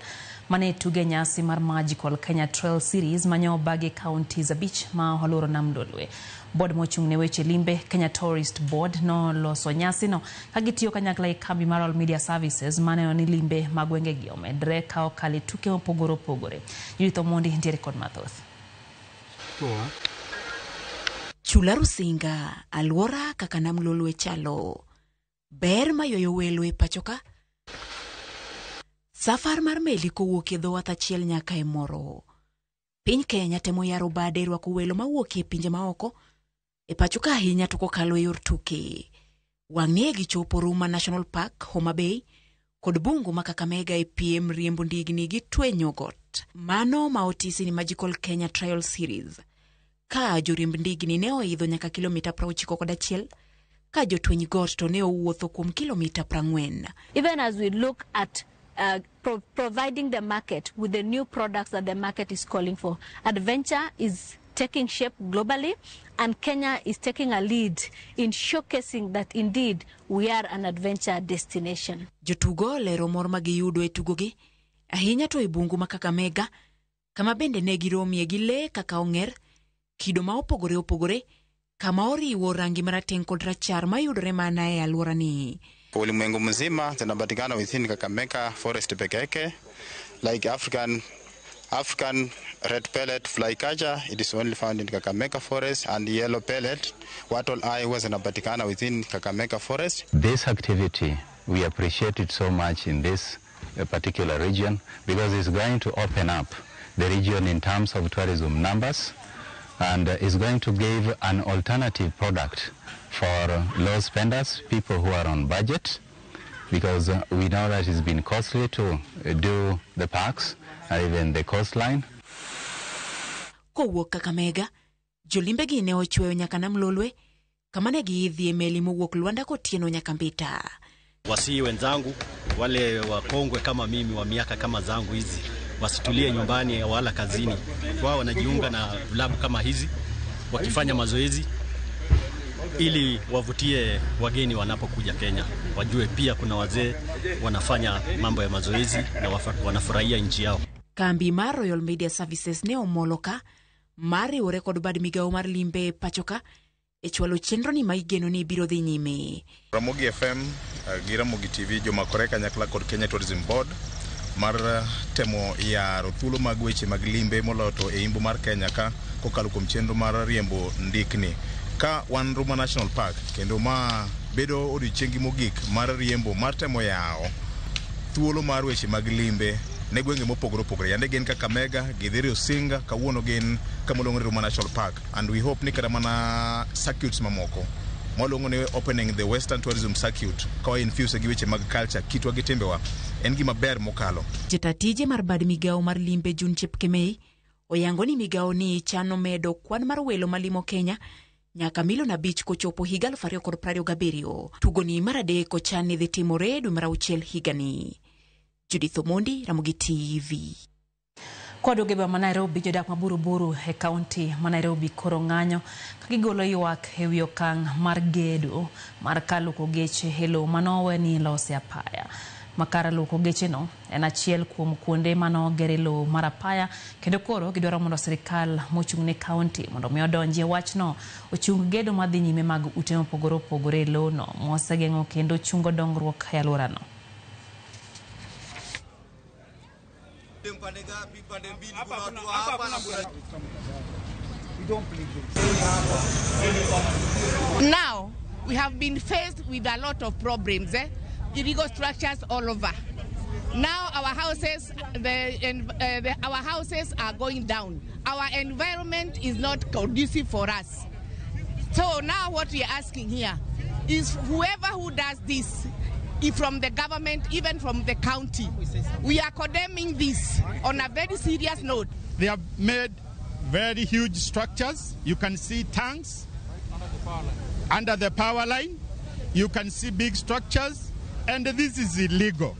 mane tuge nyasi mar Magical Kenya Trail Series manyo bagi counties abich ma oluro nam Lolwe. Board mochung' ne weche limbe Kenya Tourist Board no loso nyasi no kagitiyo kanyakla e kambi mar All Media Services mane ni limbe magwenge gi omedre ka okali tuke mopogore opogore. Judith Omondi ntiere kod mathoth. Chula Rusinga, alwora kaka nam Lolwe chalo. Ber mayoyo welo e pachoka. Safar mar meli kowuok e dho wath achiel nyaka e moro. Piny Kenya temo yaro bade rwako welo mawuok e pinje maoko. E pachoka ahinya to kokalo e yor tuke. Wang'e gichopo Ruma National Park, Homa Bay, kod bungu ma Kakamega e piem riembo ndigni gi twenyo got. Mano ma otisi ni Magical Kenya Trail Series. Ka joriemb ndigni ne oidho nyaka kilomita 91 ka jotweny got to ne owuotho kuom kilomita 40. Even as we look at providing the market with the new products that the market is calling for, adventure is taking shape globally, and Kenya is taking a lead in showcasing that indeed we are an adventure destination. Jotugo lero mor magiyudo e tugogi ahinya to e bungu ma Kakamega, kama bende ne giromie gi le kaka onger, kido ma opogore kama oriwo rangi marateng' kod rachar mayudore mana e alwora ni. Ulimwengu mzima zinapatikana within Kakamega forest peke yake, like African red pellet flycatcher, it is only found in Kakamega forest, and yellow pellet wattle eye was zinapatikana within Kakamega forest. This activity, we appreciate it so much in this particular region because it's going to open up the region in terms of tourism numbers, and is going to give an alternative product for low spenders, people who are on budget, because we know that it's been costly to do the parks and even the coastline. Kowuok Kakamega, jolimbe gi ne ochweyo nyaka nam Lolwe, kama ne giidhi e meli mowuok Luanda kotieno nyaka Mbita. Wasii wenzangu, wale wakongwe kama mimi wa miaka kama zangu hizi, wasitulie nyumbani wala kazini. Wao wanajiunga na vilabu kama hizi, wakifanya mazoezi, ili wavutie wageni wanapokuja Kenya. Wajue pia kuna wazee wanafanya mambo ya mazoezi na wanafurahia nchi yao. Kambi mar Royal Media Services ne omoloka mari ore kod bad migao mar limbe pachoka e chwalo chenro ni maigeno ni biro dhi nyime. Ramogi FM, Ramogi TV, joma koreka nyakla kod Kenya Tourism Board mar temo ya rothulo mag weche mag limbe moloto e imbo mar Kenya ka kokalo kuom chenro mar riembo ndikni. Ka wan Ruma National Park kendo ma bedo odiochiengi mogik mar riembo mar temo yao thuolo mar weche mag limbe ne gwenge mopogore opogore yande gin Kakamega, Githeri Osinga, kawuono gin kamoluongo ni Ruma National Park, and we hope ni kada mana circuits mamoko moluongo ni opening the Western Tourism Circuit ka infuse gi weche mag culture kitwa gi timbewa en gima ber mokalo. Jatatije mar bad migao mar limbe June Chepkemei oyango ni migao ni chano medo kwan mar welo malimo Kenya nyaka milion 5 kochopo higa 2027. Tugoni mar adek ochan ni dhi timore dwe mar 6 higani. Judith Omondi, Ramogi TV. Kwa dogeba ma Nairobi, jodak maburuburu e kaunti ma Nairobi koro ng'anyo kagigolo ywak e wi okang' mar gedo mar kaluko geche helo manowe ni lose apaya. Makara luko geche no en achiel kuom kuonde manogere lo mar apaya, kendo koro gidwaro mondo sirikal mochung' ne kaunti mondo mi odonje wachno ochung gedo madhi nyime mag ute mopogore opogore lo no mosegeng'o kendo chungo dongruok e alworano. Now we have been faced with a lot of problems, illegal structures all over. Now our houses, our houses are going down. Our environment is not conducive for us. So now what we are asking here is whoever who does this, if from the government, even from the county, we are condemning this on a very serious note. They have made very huge structures. You can see tanks under the power line. You can see big structures, and this is illegal.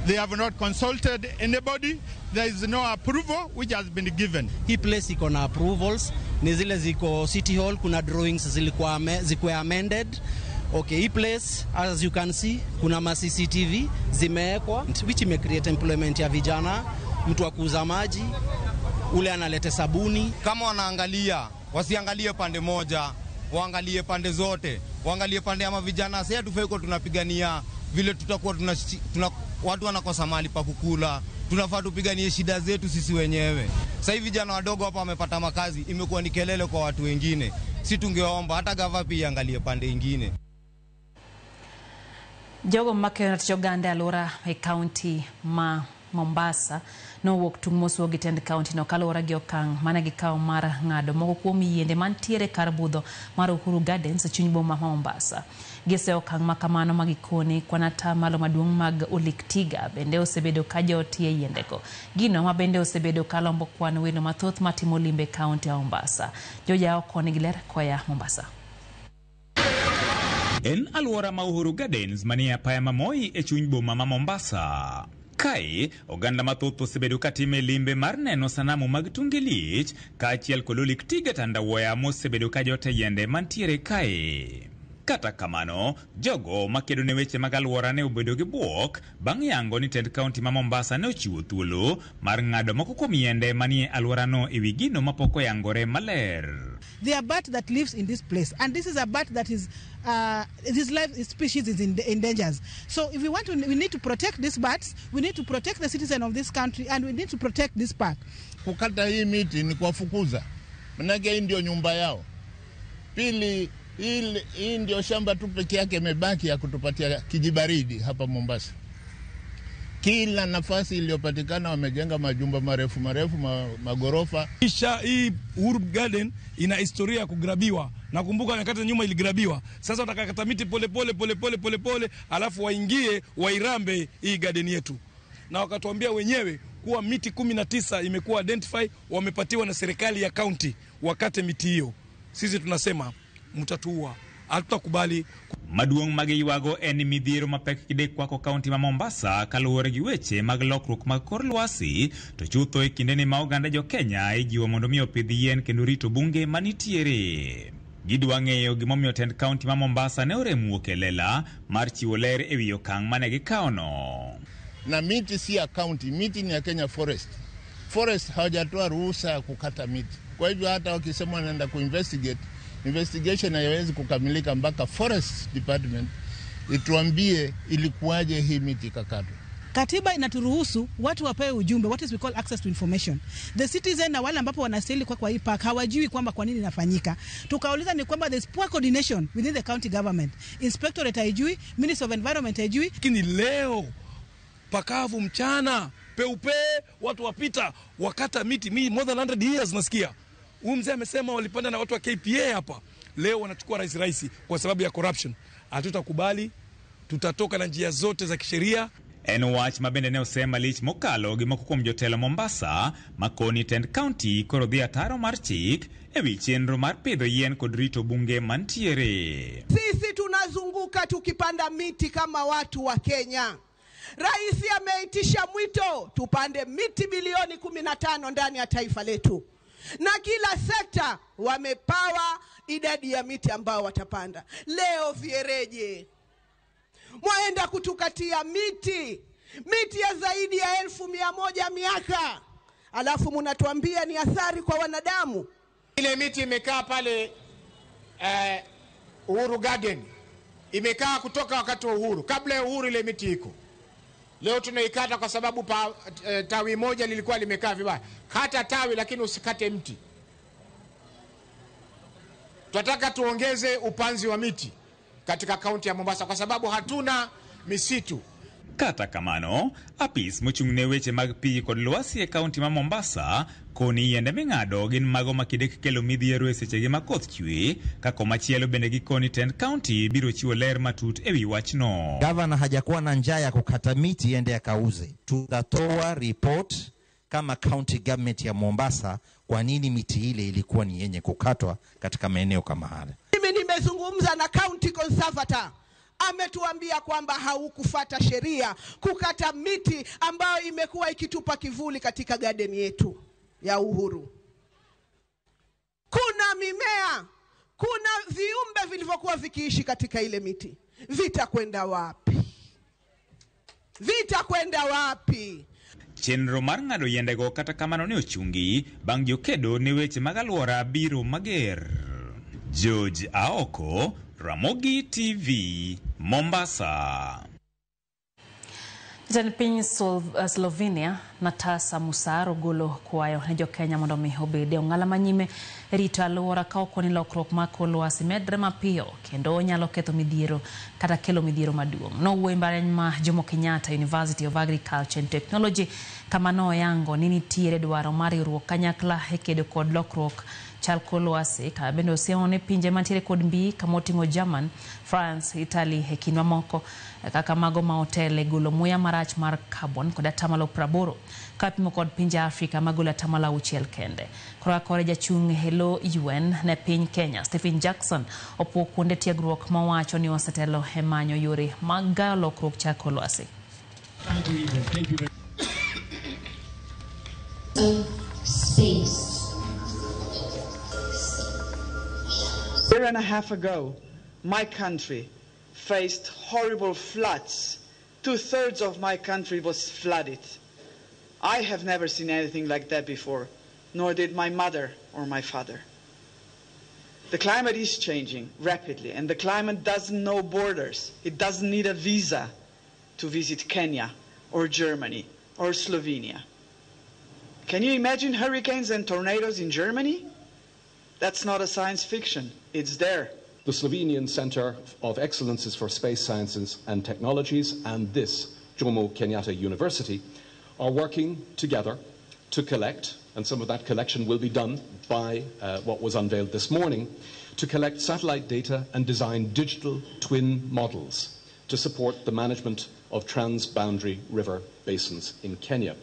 They have not consulted anybody. There is no approval which has been given. Hii place iko na approvals, ni zile ziko City Hall, kuna drawings zilikuwa amended. Okay, hii place, as you can see, kuna ma CCTV zimeekwa, which may create employment ya vijana, mtu wa kuuza maji, ule analete sabuni. Kama wanaangalia, wasiangalie pande moja, waangalie pande zote, waangalie pande ya vijana. Sasa tufai kwa tunapigania vile tutakuwa watu wanakosa mali pa kukula. Tunafaa tupiganie shida zetu sisi wenyewe. Sasa hivi vijana wadogo hapa wamepata makazi, imekuwa ni kelele kwa watu wengine. Si tungeomba hata gava pia angalie pande nyingine. Jogo makeno tich oganda alwora e kaunti ma Mombasa no wuok tung' mosuo gi tend kaunti no kalwora gi okang' mane gikawo mar ng'ado moko kuom yiende mantiere kar budho mar Uhuru Gardens e chuny boma ma Mombasa. Gise okang' makamano magikoni kwanata malo maduong' mag Oliktiga bende osebedo ka jotie yiendego. Gino ma bende osebedo kalombo kwan welo mathoth matimo limbe kaunti ya Mombasa. Joja okoni giler koya Mombasa. En alwora ma Uhuru Gardens manie apaya mamoi e chuny boma ma Mombasa. Kai, oganda mathoth osebedo katime limbe mar neno sanamu mag tunge lich, kaachiel kod Oliktiga tandawoya mosebedo ka jote yiende mantiere kae. Kata kamano, jogo makedo ne weche mag alwora ne obedo gi buok bang' yango ni tend kaunti ma Mombasa ne ochiwo thuolo mar ng'ado moko kuom yiende manie alworano e wi gino mapok oyangore maler. There are birds that lives in this place, and this is a bird that is his life species is in danger. So if we need to protect these birds, we need to protect the citizen of this country, and we need to protect this park. Kukata hii miti ni kuwafukuza, manake hii ndio nyumba yao. Pili, hii ndio shamba tu peke yake imebaki ya kutupatia kijibaridi hapa Mombasa. Kila nafasi iliyopatikana wamejenga majumba marefu magorofa. Kisha hii Uhuru Garden ina historia ya kugrabiwa. Nakumbuka nyakati nyuma iligrabiwa. Sasa watakakata miti pole alafu waingie wairambe hii garden yetu. Na wakatuambia wenyewe kuwa miti 19 imekuwa identify, wamepatiwa na serikali ya county wakate miti hiyo. Sisi tunasema mtatuua, hatutakubali. Maduong' mag ywago en midhiero mapek kidek kwako kaunti ma Mombasa kaluwore gi weche mag lokruok mag kor lwasi, to chutho e kindeni ma oganda jo Kenya ijiwo mondo mi opidh yien kendo rito bunge manitiere. Gidwa ng'eyo gimomiyo tend kaunti ma Mombasa ne orem kelela mar chiwo ler e wi okang' mane gikawono. Na miti si ya county, miti ni ya Kenya Forest. Forest hawajatoa ruhusa ya kukata miti. Kwa hivyo hata wakisema wanaenda kuinvestigate, investigation haiwezi kukamilika mpaka Forest Department ituambie ilikuwaje hii miti kakatwa. Katiba inaturuhusu watu wapewe ujumbe, what is we call access to information. The citizen na wale ambapo wanastahili kwa hii park hawajui kwamba kwa nini inafanyika. Tukauliza ni kwamba there's poor coordination within the county government. Inspectorate haijui, Ministry of Environment haijui. Lakini leo pakavu mchana peupe, watu wapita wakata miti more than 100 years nasikia. Huyu mzee amesema walipanda na watu wa KPA hapa. Leo wanachukua rais kwa sababu ya corruption. Hatutakubali, tutatoka na njia zote za kisheria. En wach mabende ne osema lich mokalo gi moko kuom jotelo Mombasa makoni Tend County koro dhi ataro mar chik ewi chenro mar pidho yien kod rito bunge mantiere. Sisi tunazunguka tukipanda miti kama watu wa Kenya. Rais ameitisha mwito tupande miti bilioni 15 ndani ya taifa letu. Na kila sekta wamepawa idadi ya miti ambao watapanda. Leo viereje mwaenda kutukatia miti ya zaidi ya 1100 miaka, alafu mnatuambia ni athari kwa wanadamu. Ile miti imekaa pale Uhuru Garden, imekaa kutoka wakati wa uhuru. Kabla ya uhuru ile miti iko. Leo tunaikata kwa sababu tawi moja lilikuwa limekaa vibaya. Kata tawi lakini usikate mti. Tunataka tuongeze upanzi wa miti katika kaunti ya Mombasa kwa sababu hatuna misitu. Kata kamano, apis mochung'ne weche mag pi kod lwasi e kaunti ma Mombasa koni yiende ming'ado gin mago makidek kelo midhiero e sechege ma koth chwe, kako machielo bende gikoni Tend County biro chiwo ler matut ewi wachno. Gavana hajakuwa na njaa ya kukata miti ende akauze. Tutatoa report kama county government ya Mombasa kwa nini miti ile ilikuwa ni yenye kukatwa katika maeneo kama haya. Mimi nimezungumza na county conservator. Ametuambia kwamba haukufuata sheria kukata miti ambayo imekuwa ikitupa kivuli katika garden yetu ya Uhuru. Kuna mimea, kuna viumbe vilivyokuwa vikiishi katika ile miti. Vitakwenda wapi? Vitakwenda wapi? Chenro mar ng'ado yiendego kata kamano ne ochungi bang' jokedo ne weche mag alwora biro mager. George Aoko, Ramogi TV, Mombasa. Jatend piny Slovenia Nataša Musar ogolo kwayo ne jo-Kenya mondo mi obed e ong'ala manyime rito alwora ka ok ni lokruok mar kor lwasi medre mapiyo kendo nyalo ketho midhiero kata kelo midhiero maduong'. Nowuoyo mbalariany ma Jomo Kenyatta University of Agriculture and Technology kama noyango ni nitiere dwaro mar riwruok kanyakla e kedo kod lokruok chal kor lwasi ka bende osiemo pinje mantiere kod mbii kama oting'o German, France, Italy e kind mamoko kaka mago ma otele golo muya marach mar carbon kod 80% kapimo kod pinje Afrika magolo 6 kende. Kore jachung' Hello UN ne piny Kenya Stephen Jackson opuo kuonde tiegruok mawacho ni osetelo e manyo yore mag gayo lokruok chal kor lwasi. A year and a half ago, my country faced horrible floods. 2/3 of my country was flooded. I have never seen anything like that before, nor did my mother or my father. The climate is changing rapidly, and the climate doesn't know borders. It doesn't need a visa to visit Kenya or Germany or Slovenia. Can you imagine hurricanes and tornadoes in Germany? That's not a science fiction. It's there. The Slovenian Centre of Excellences for Space Sciences and Technologies and this Jomo Kenyatta University are working together to collect, and some of that collection will be done by what was unveiled this morning, to collect satellite data and design digital twin models to support the management of transboundary river basins in Kenya.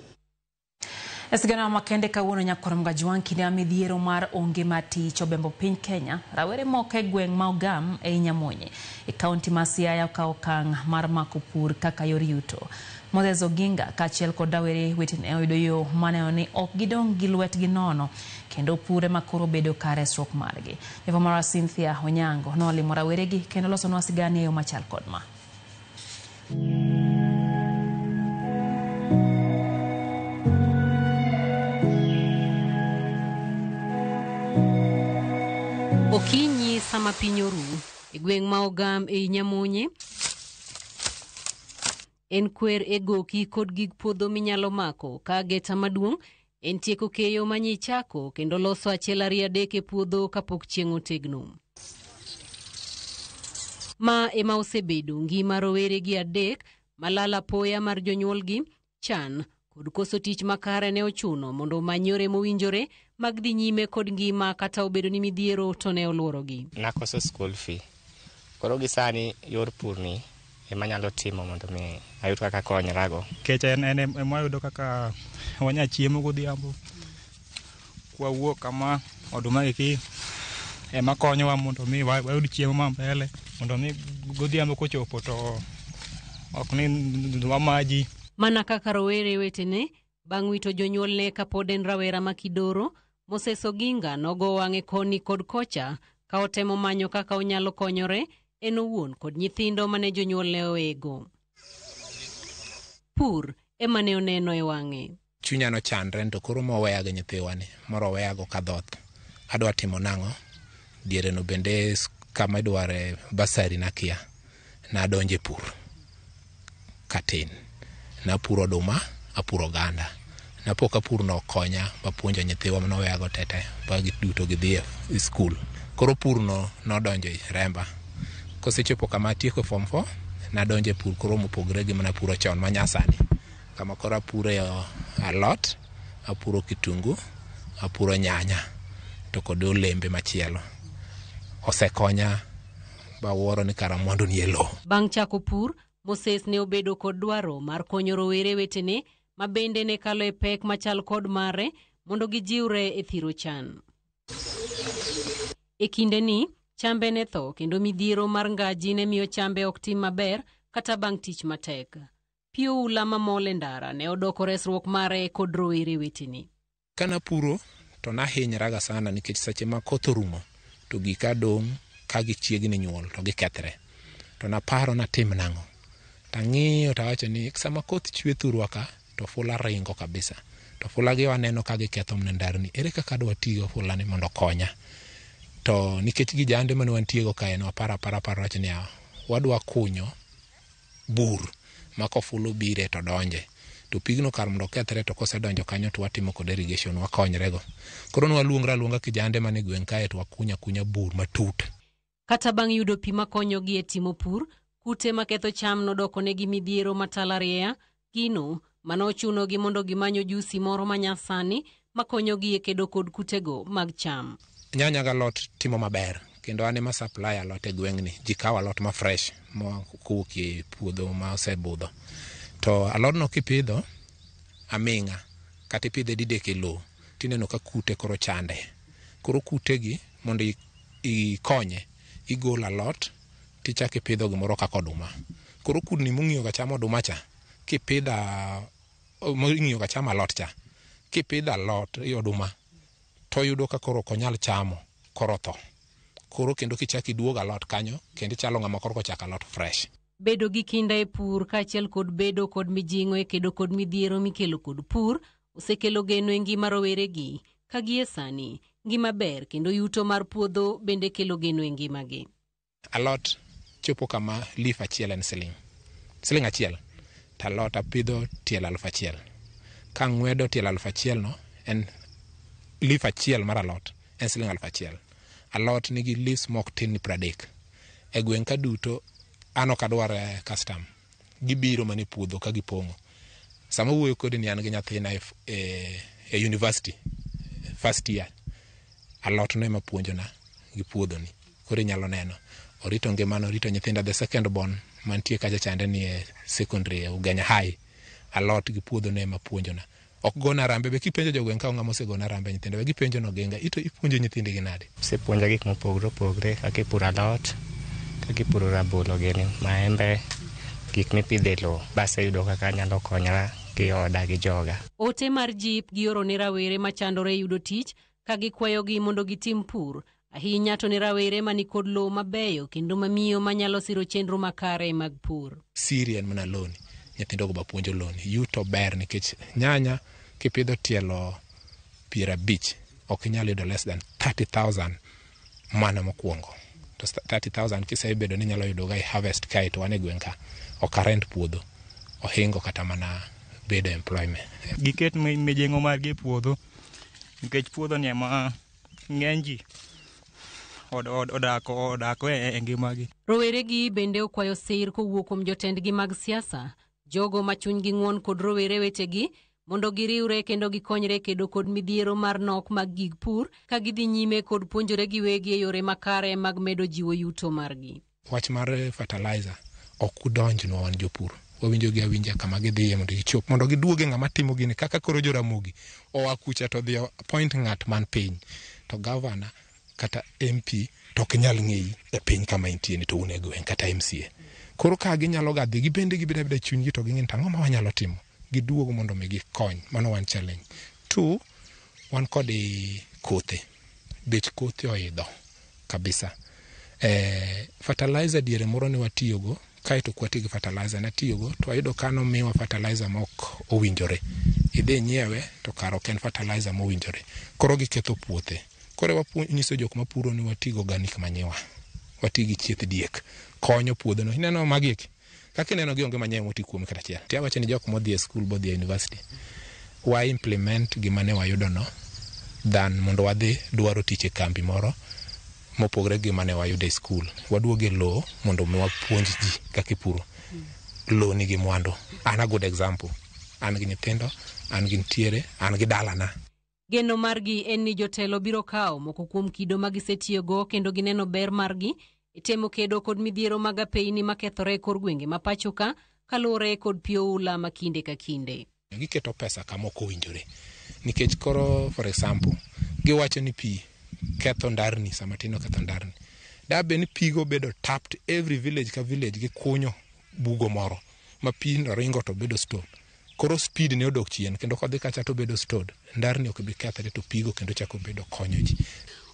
Esigana makende kawuono nyakoro mgajuan kinde midhiero mar onge mati chobembo piny Kenya rawere moko e gweng' ma Ogam e Nyamonye e kaunti ma Siaya ka okang' mar mako pur kaka yor yuto. Moses Oginga kaachiel kod rawere wetene oyudo yo mane ni ok gidong' gi lwetgi nono kendo pure makoro bedo ka resruok margi. Eva Mara Cynthia Onyango nolimo raweregi kendo losonwa sigani e yo machal kod ma. Okinyi sama piny oru e gweng' ma Ogam e Nyamonye en kwer e goki kod gig puodho minyalo mako ka geta maduong' en tieko keyo manyichako kendo loso 1-2 e puodho kapok chieng' otegno. Ma ema osebedo ngima rowere gi 3 malala poya mar jonyuolgi Chan kod koso tich makare ne ochuno mondo omany yore mowinjore mag dhi nyime kod ngima kata obedo ni midhiero to ne oluorogi. Nakoso school fee. Koro gisani yor pur ni ema nyalo timo mondo mi ayud kaka konyrago. Kech en ema yudo kaka wanya chiemo godhiambo. Kwa wuok kama oduma iki ema konyowa mondo mi wayud chiemo mambele mondo mi godhiambo kochopo to ok ni wamaji. Mana kaka rowere wetene bang' wito jonyuolne kapod en rawera makidoro, Moses Oginga nogo wang'e koni kod kocha ka otemo manyo kaka onyalo konyore en owuon kod nyithindo mane jonyuolne owego. Pur ema ne oneno e wang'e. Chunya no chandre to koro moweya gi nyithiwani moro weya go kadhoth. Adwa timo nang'o? Diere no bende kama dware basari nakia. Na donje pur. Katin. Na puro oduma, apuro ganda. Na poka pur no konya mapuonjo nyithiwa mano weya go tete bagi duto gidhi e skul. Koro pur no nodonjo i remba. Kosechopo kama atieko form 4 na donje pur koro mopogre gi mana puro chon manyasani. Kama koro apuro alot, apuro kitungu, apuro nyanya, to kod olembe machielo. Osekonya ba wuoro ni kara mwandu ni elo. Bang' chako pur, Moses ne obedo kod dwaro mar konyo rowere wetene ma bende ne kalo e pek machal kod mare mondo gijiwre e thiro chan. E kinde ni, chambe ne tho kendo midhiero mar ngaji ne miyo chambe ok tim maber kata bang' tich matek. Pio ula mamole ndara ne odoko resruok mare kod rowere wetene. Kana puro to nahinyraga sana nikech seche ma koth orumo to gika dong' ka gichiegni nyuol to gikethre. To naparo natim nang'o. Tang'iyo tawacho ni sama koth chwe thurwa ka to fula ringo kabisa. To fula gi waneno ka giketho mne ndarni. Ere kaka adwa tiyo fula ni mondo konya. To nikech gijande mane wantiego kae no para wacho ni wadwa kunyo bur mako fulu bire to donje. To pigno kar mondo kethre to kose donjo kanyo to watimo kod irrigation wakonyrego. Koro waluonga kijande mane gweng' kae to wakunya bur matut. Kata bang' yudo pi makonyogi e timo pur, kute maketho cham nodoko negi midhiero matalaria, gino manochunogi mondo gimanyo jusi moro manyasani makonyogi e kedo kod kutego mag cham. Nyanya ga lot timo maber kendo ane ma supply alot e gweng'ni. Ji kawo alot ma fresh ma kowuok e puodho ma osebudho. To alodno kipidho aming'a kata ipidhe didek e lowo tineno ka kute koro chande. Koro kutegi mondo ikonye igolo alot tichak ipidho gimoro kaka oduma. Koro kudni mong'iyo ga cham oduma cha mong'iyo ga cham alot cha kipidho alot i oduma to yudo ka koro konyal chamo koro tho. Koro kendo kichaki duogo alot kanyo kendo chalo ng'ama koro kochako alot fresh. Bedo gi kinda e pur kaachiel kod bedo kod mijing'o e kedo kod midhiero mikelo kod pur osekelo geno e ngima roweregi ka gie sani ngima ber kendo yuto mar puodho bende kelo geno e ngimagi. Alot chopo kama leaf achiel en siling achiel to alot apidho tiel 1,000. Ka ng'wedo tiel 1,000 no en leaf achiel mar alot en siling 1,000. Alot nigi leaves mok tin ni 30. E gweng' ka duto ano kadwar custom gibiro mane puodho ka gipong'o. Sama wuoyo kodi ni an gi nyathina e university first year alot no ema puonjona gi puodho ni. Koro inyalo neno orito ngimano orito nyithinda the second born mantie kacha chande ni e secondary e Ugenya High. Alot gi puodho no ema puonjona. Ok gona rambe be kipenjo jogweng' ka ng'ama osegona rambe nyithindo be gipenjo no Oginga ito ipuonjo nyithindgi nade. Sepuonja gik mopogre kaka ipuro alot, kaka ipuro rabolo gini, maembe, gik mipidho e lowo. Bas yudo kaka nyalo konyra gi oda gi joga. Ote mar jip gioro ne rawere machandore yudo tich ka gikwayogi mondo gitim pur. Ahinya to ne rawere mani kod lowo mabeyo kendo mamiyo manyalo siro chenro makare mag pur. Sirian mana loni. Nyithindo go ba puonjo loni. Yuto ber nikech nyanya kipidho tielo 50 ok inyalo yudo less than 30,000 mana mokwongo. To 30,000 kisebedo ni nyalo yudo ga harvest kai to wane gweng' ka ok rent puodho. Ohingo kata mana bedo employment. Giket mijing'o margi e puodho nikech puodho ni ema ng'eny ji odako e ngimagi. Roweregi bende okwayo sir kowuok kuom jotendgi mag siasa, jogo machunygi ng'won kod rowere wetegi mondo giriwre kendo gikonyre kedo kod midhiero mar nok mag gig pur ka gidhi nyime kod puonjore giwegi e yore makare mag medo jiwo yuto margi. Wach mar fertilizer ok udonjnwa wan jopur. Wawinjogi awinja kama gidhiye mondo gichop mondo giduoge ng'ama timo gini kaka koro Joramogi oa kucha to dhi appoint ng'at man piny to governor kata MP to ok nyal ng'eyi e piny kama intie ni to un e gweng' kata MCA. Koro ka ginyalo gadhi gibende gibeda chunygi to ging'in tang'o ma wanyalo timo giduogo mondo mi gikony. Mano wan challenge. 2, wan kod kothe. Bech kothe oidho kabisa. Fertilizer diere moro ne watiyogo kaito kwati gi fertilizer na tiyogo to ayudo kano miwa fertilizer mok owinjore. Idhi nyiewe to karo ken fertilizer mowinjore. Koro giketho puothe. Koro nyiso jok mapuro ni watigo organic manure. Watigi chieth diek. Konyo puodho no. Ineno magik. Kaka ineno gionge manyiwa moti kuom kata chiel. Tia wacho ni jok modhi e school bodhi e university. Wa implement gimane wayudo no than mondo wadhi dwaro tich e kambi moro mopogre gi mane wayudo e school. Waduoge low mondo mi wapuonj ji kaka ipuro. Low nigi mwandu. An a good example. An gi nyithindo, an gi ntiere, an gi dalana. Geno margi en ni jotelo biro kawo moko kuom kido magisetiyogo kendo gineno ber margi temo kedo kod midhiero mag apeyni makethore kor gwenge ma pachoka kaluwore kod pio ula makinde ka kinde. Giketo pesa kama ok owinjore. Nikech koro for example, giwacho ni pi ketho ndarni sama tino ketho ndarni. Dabe ni pigo bedo tapped every village ka village gi kunyo bugo moro ma pi ringo to bedo stored. Koro speed ne odok chien kendo kodhi kacha to bedo stored. Ndarni ok bi kethre to pigo kendo chako bedo konyo ji.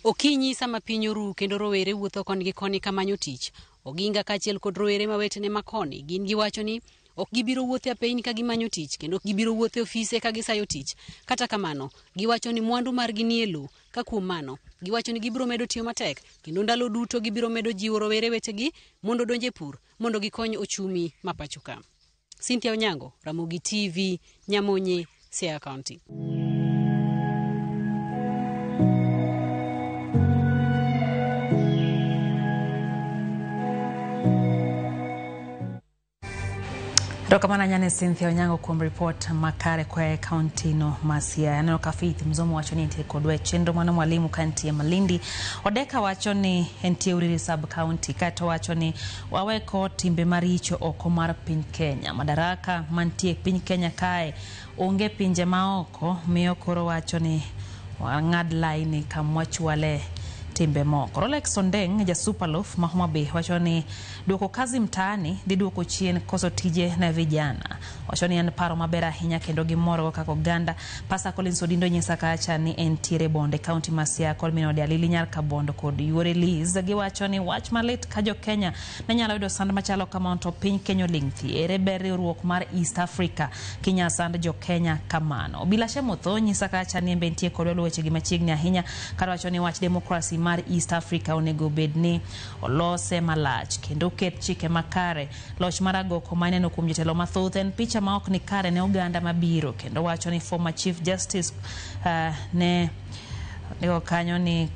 Okinyi sama piny oru kendo rowere wuotho koni gi koni kamanyo tich. Oginga kachiel kod rowere mawetene makoni gin giwacho ni ok gibiro wuothe apeyni ka gimanyo tich kendo ok gibiro wuothe ofise ka gisayo tich. Kata kamano giwacho ni mwandu margi ni e low. Ka kuom mano giwacho ni gibiro medo tiyo matek kendo ndalo duto gibiro medo jiwo rowere wetegi mondo donje pur mondo gikony ochumi mapachoka. Cynthia Onyango, Ramogi TV, Nyamonye, Siaya County. Rokamana nyane Cynthia Onyango kuom report makare kwa county no Siaya. Aneno ka Faith Mzomo wacho ni entie kodwe chenro mwana mwalimu kanti ya Malindi. Odeka wacho ni entie Uriri sub county. Kato wacho ni waweko timbe maricho oko mar piny Kenya. Madaraka mantie piny Kenya kae onge pinje maoko miyo koro wacho ni wang'ad line kamwachwale timbe moko. Rolex Ondeng ja Superloaf Mahoma Bay wacho ni duoko kazi mtaani dhi duoko chien koso tije na vijana. Wacho ni en paro maber ahinya kendo gimoro kaka Uganda. Pasa Collins Odindo nyisa kacha ni entiere bonde county ma Siaya kolmino de alili nyar kabondo kod yore Liz giwacho ni wach malit ka jo Kenya na nyalo yudo sand machalo kama to piny Kenya lingthi ere ber riwruok mar East Africa kinya sand jo Kenya kamano. Bila shemotho nyisa kacha ni bentie kod weche gi machiegni ahinya kado wacho ni wach demokrasi mar East Africa onego bedni olose malach kendo ket chike makare loch maragoko maneno kuom jotelo mathoth en picha ma ok ni kare ne Uganda mabiro kendo wacho ni former Chief Justice ne kanyo ni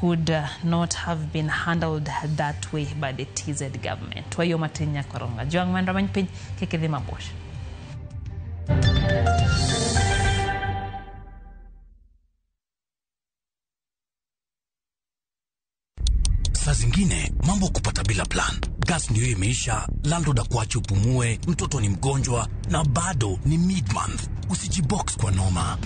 could not have been handled that way by the TZ government. Wayo matinya koronga Juang Mandra Manpin kekidhi mabosh. Saa zingine mambo kupata bila plan. Gas ndio imeisha, landlord akuache upumue, mtoto ni mgonjwa na bado ni mid-month. Usijibox kwa noma.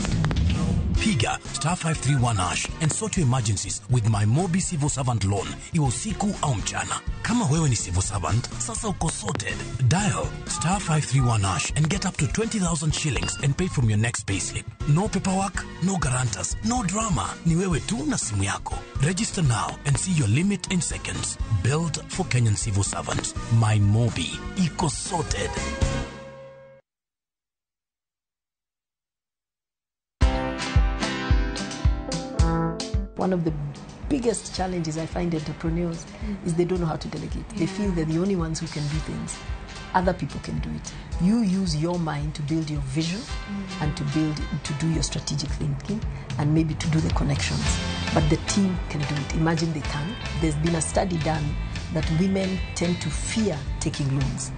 Piga *531# and sort your emergencies with my Mobi Civil Servant Loan. Iwe usiku au mchana. Kama wewe ni civil servant, sasa uko sorted. Dial *531# and get up to 20,000 shillings and pay from your next payslip. No paperwork, no guarantors, no drama. Ni wewe tu na simu yako. Register now and see your limit in seconds. Build for Kenyan civil servants. My Mobi. Iko sorted. One of the biggest challenges I find entrepreneurs is they don't know how to delegate. They feel they're the only ones who can do things. Other people can do it. You use your mind to build your vision and to do your strategic thinking and maybe to do the connections. But the team can do it. Imagine they can. There's been a study done that women tend to fear taking loans.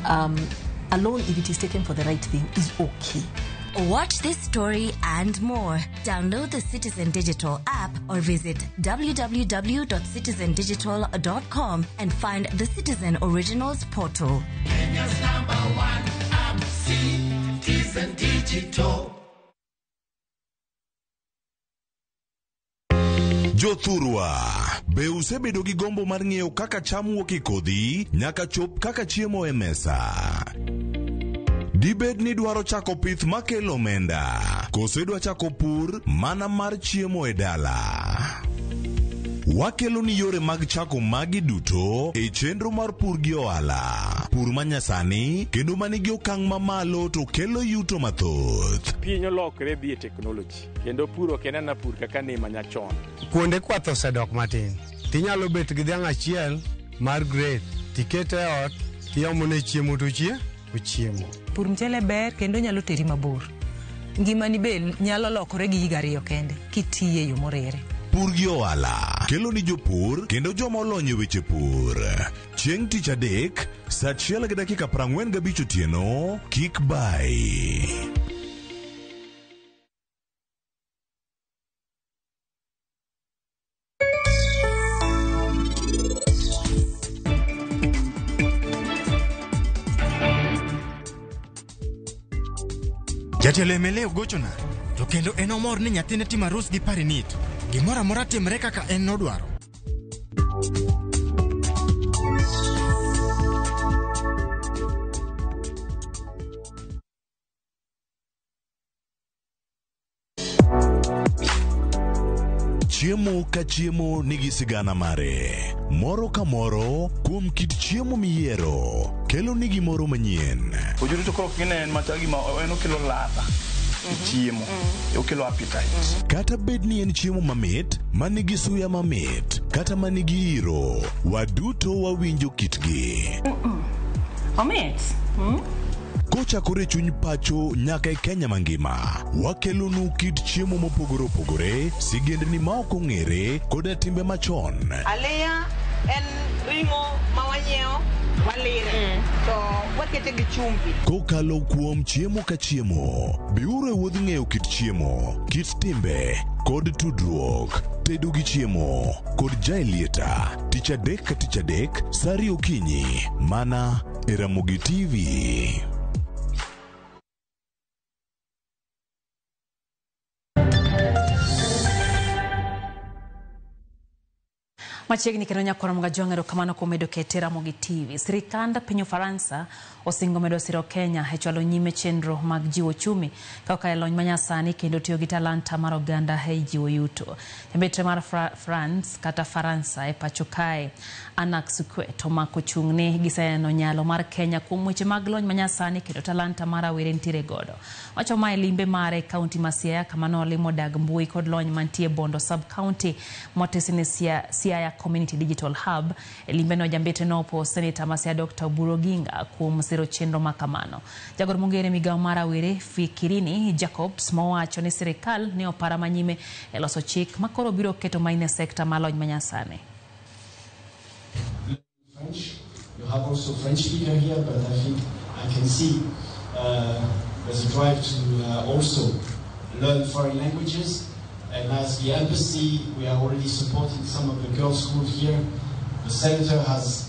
A loan, if it is taken for the right thing, is okay. Watch this story and more. Download the Citizen Digital app or visit www.citizendigital.com and find the Citizen Originals portal. Kenya's #1 app, Citizen Digital. Jothurwa, be usebedo gi gombo mar ng'eyo kaka cham wuok e kodhi nyaka chop kaka chiemo e mesa? Dibed ni dwaro chako pith makelo omenda, koso idwa chako pur mana mar chiemo e dala? Wakelo ni yore mag chako magi duto e chenro mar pur gi ohala. Pur manyasani kendo manigi okang' mamalo to kelo yuto mathoth. Piny olokre dhi e teknoloji kendo puro kenana pur kaka ne manyachon. Kuonde kwath osedok matin. Tinyalo bet gi dhiang' achiel mar grade tikete e ot tiomone chiemo to ochiemo. Pur mchele ber kendo nyalo teri mabor. Ngimani be nyalo lokore gi higa 2 kende kitiye yo morere. Pur gi ohala kelo ni jopur kendo joma olony e weche pur. Chieng' tich adek, saa 1:45 otieno, kik bai. Jatelo emele ogochona, to kendo en omor ni nyathine timo arus gi parinit. Gimora mora timre kaka en nodwaro. Chiemo ka chiemo nigi sigana mare. Moro ka moro kuom kit chiemo miyiero kelo ni gimoro manyien. Ojuri to koro kine en machagi ma en okelo ladha. Chiemo okelo appetite. Kata bed ni en chiemo mamit manigi suya mamit kata manigi iro, waduto wawinjo kitgi. Mamit. Kochakore chuny pacho nyaka e Kenya mangima, wakelo nu kit chiemo mopogore opogore, sigendni ma ok ong'ere koda timbe machon. Aleya en ringo mawanyeo walire to wakete gi chumbi. Kokalo kuom chiemo ka chiemo, biuru e wuodh ng'eyo kit chiemo, kit timbe kod tudruok. Tedo gi chiemo kod Jaelieta, tich adek ka tich adek, sari okinyi, mana e Ramogi TV. Machiegni kendo nyakoro mga jwang'ero kamano kumedo kete Ramogi TV. Sirikand piny Ufaransa osingo medo siro Kenya e chwalo nyime chenro mag jiwo chumi kaka lony manyasani kendo tiyo gi talanta mar oganda e jiwo yuto. Jambete mar France kata Faransa e pacho kae Anak Sukwe to mako chung'ne giseno nyalo mar Kenya kuom weche mag lony manyasani kendo talanta mar awere ntiere godo. Wacho mae limbe mare kaunti ma Siaya kamano limo dag mbui kod lony mantie Bondo sub county motesine Siaya Community Digital Hub. Limbe no jambete no po Senator Masia Dr. Oburu Oginga kuom siro chenro makamano. Jagor mongere migao mar awere Fikirini Jacobs mowacho ni sirikal ne opara manyime e loso chik makoro biro keto maine sekta mar lony manyasani. French. You have also French speaker here, but I think I can see there's a drive to also learn foreign languages. And as the embassy, we are already supporting some of the girls' schools here. The senator has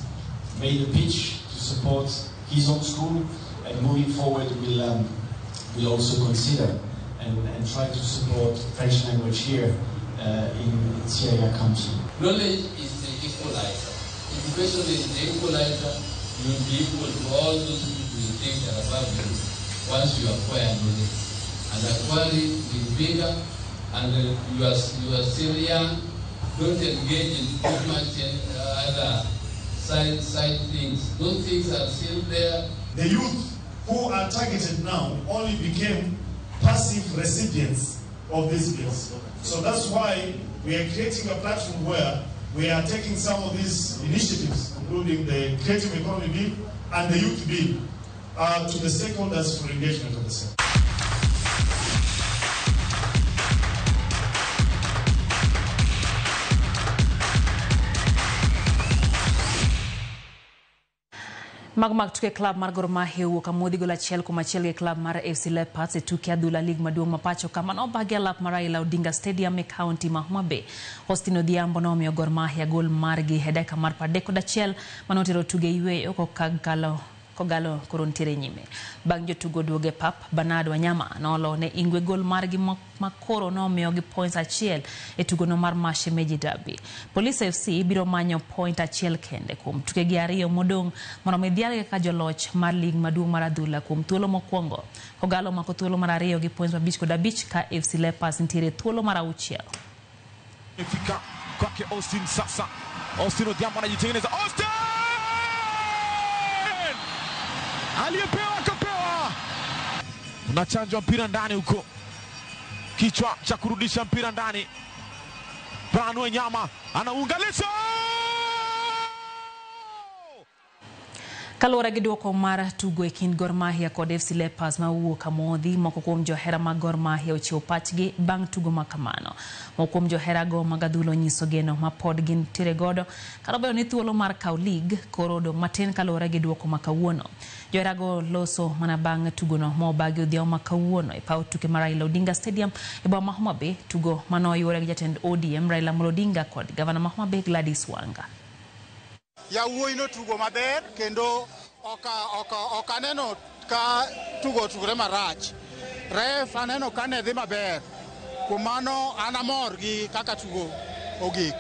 made a pitch to support his own school, and moving forward, we'll also consider and try to support French language here in Siaya County. Knowledge is the equalizer. Education is the equalizer. You will be equal to all those people you think are above you once you acquire knowledge. And acquiring is bigger, and you are still young. Don't engage in too much other side things. Those things are still there. The youth who are targeted now only became passive recipients of these bills. So that's why we are creating a platform where we are taking some of these initiatives, including the Creative Economy Bill and the Youth Bill, to the stakeholders for engagement of the same. Magmak tuke klab mar Gor Mahia wuok amodhi gola achiel kuom achiel gi klab mar FC Leopards e tuke adhula lig maduong' mapacho kama nobagi alap mar Raila Odinga Stadium e kaunti ma Homa Bay. Austin Odhiambo nomiyo Gor Mahia gol margi e dakika mar 31 manotero tuge yweyo kogalo koro ntiere nyime. Bang' jotugo duoge pap, Bernard Wanyama nolo ne Ingwe gol margi makoro nomiyo gi points achiel e tugono mar Mashemeji Derby. Police FC biro manyo point achiel kende kuom tuke gi ariyo modong' mondo midhialge ka joloch mar lig maduong' mar adhula kuom thuolo mokwongo. Kogalo mako thuolo mar ariyo gi points 5 ka FC Leopards ntiere thuolo mar 6. Fika kwake Austin sasa. Austin Odhiambo anajitengeneza. Austin! Aliyepewa akapewa. Unachanjwa mpira ndani huko. Kichwa cha kurudisha mpira ndani. Banu Wanyama anaunganisha. Kalora gi duoko mar tugo e kind Gor Mahia kod FC Leopards ma wuok amodhi moko kuom johera mag Gor Mahia ochiwo pachgi bang' tugo makamano. Moko kuom johera go mag adhula nyiso geno ma pod gin tire godo kalobedo ni thuolo mar kaw lig koro do matin kalora gi duoko makawuono. Johera go loso mana bang' tugono mobagi odhiambo makawuono e paw tuke mar Raila Odinga Stadium e boma Homa Bay, tugo manoyuore gi jatend ODM Raila Odinga kod gavana ma Homa Bay Gladys Wanga. Yawuoyi no tugo maber kendo okaneno ka tugore marach. Ref aneno ka ne dhi maber. Kuom mano an amor gi kaka tugo ogik.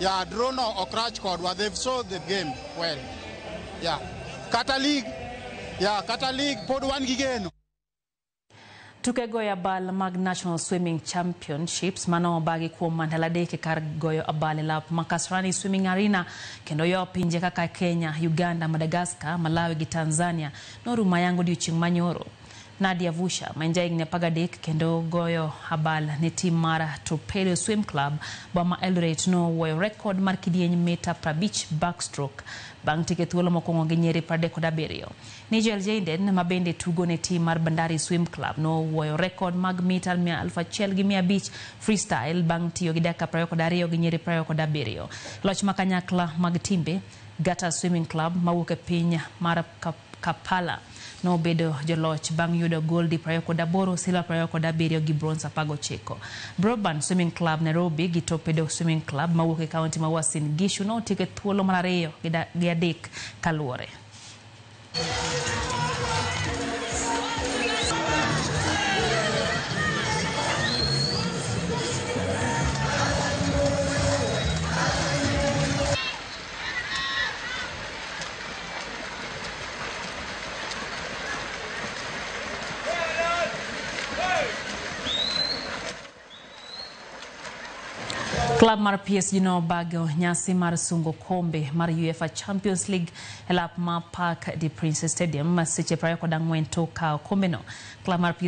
Draw no ok rach kodwa. They've sold the game well. Kata league pod wan gi geno. Tuke goyo abal mag National Swimming Championships mano bagi kuom Mandala Day kar goyo abal e lap Makasarani Swimming Arena kendo yo pinje kaka Kenya, Uganda, Madagascar, Malawi gi Tanzania norumo yango odiochieng' manyoro. Nadia Vusha manja higni 13 kendo goyo abal ne tim mar Torpedo Swim Club boma Eldoret no woyo rekod mar kidieny mita 50 backstroke bang' tike thuolo mokwongo gi nyeri 37. Nigel Jayden ma bende tugo ne tim mar Bandari Swim Club no woyo rekod mag mita 1500 freestyle bang' tiyo gi dakika 22 gi nyeri 27. Loch makanyakla mag timbe Gata Swimming Club mawuok e piny mar Kampala no bedo joloch bang' yudo gold 28, silver 27 gi bronze 19. Broadband Swimming Club Nairobi gi Torpedo Swimming Club mawuok e kaunti ma Uasin Gishu no tike thuolo mar 2 gi 3 kaluore. Club mar PSG no bago nyasi mar sungo kombe mar UEFA Champions League elap ma Parc des Princes Stadium seche 24 toka kombe no. Club mar PSG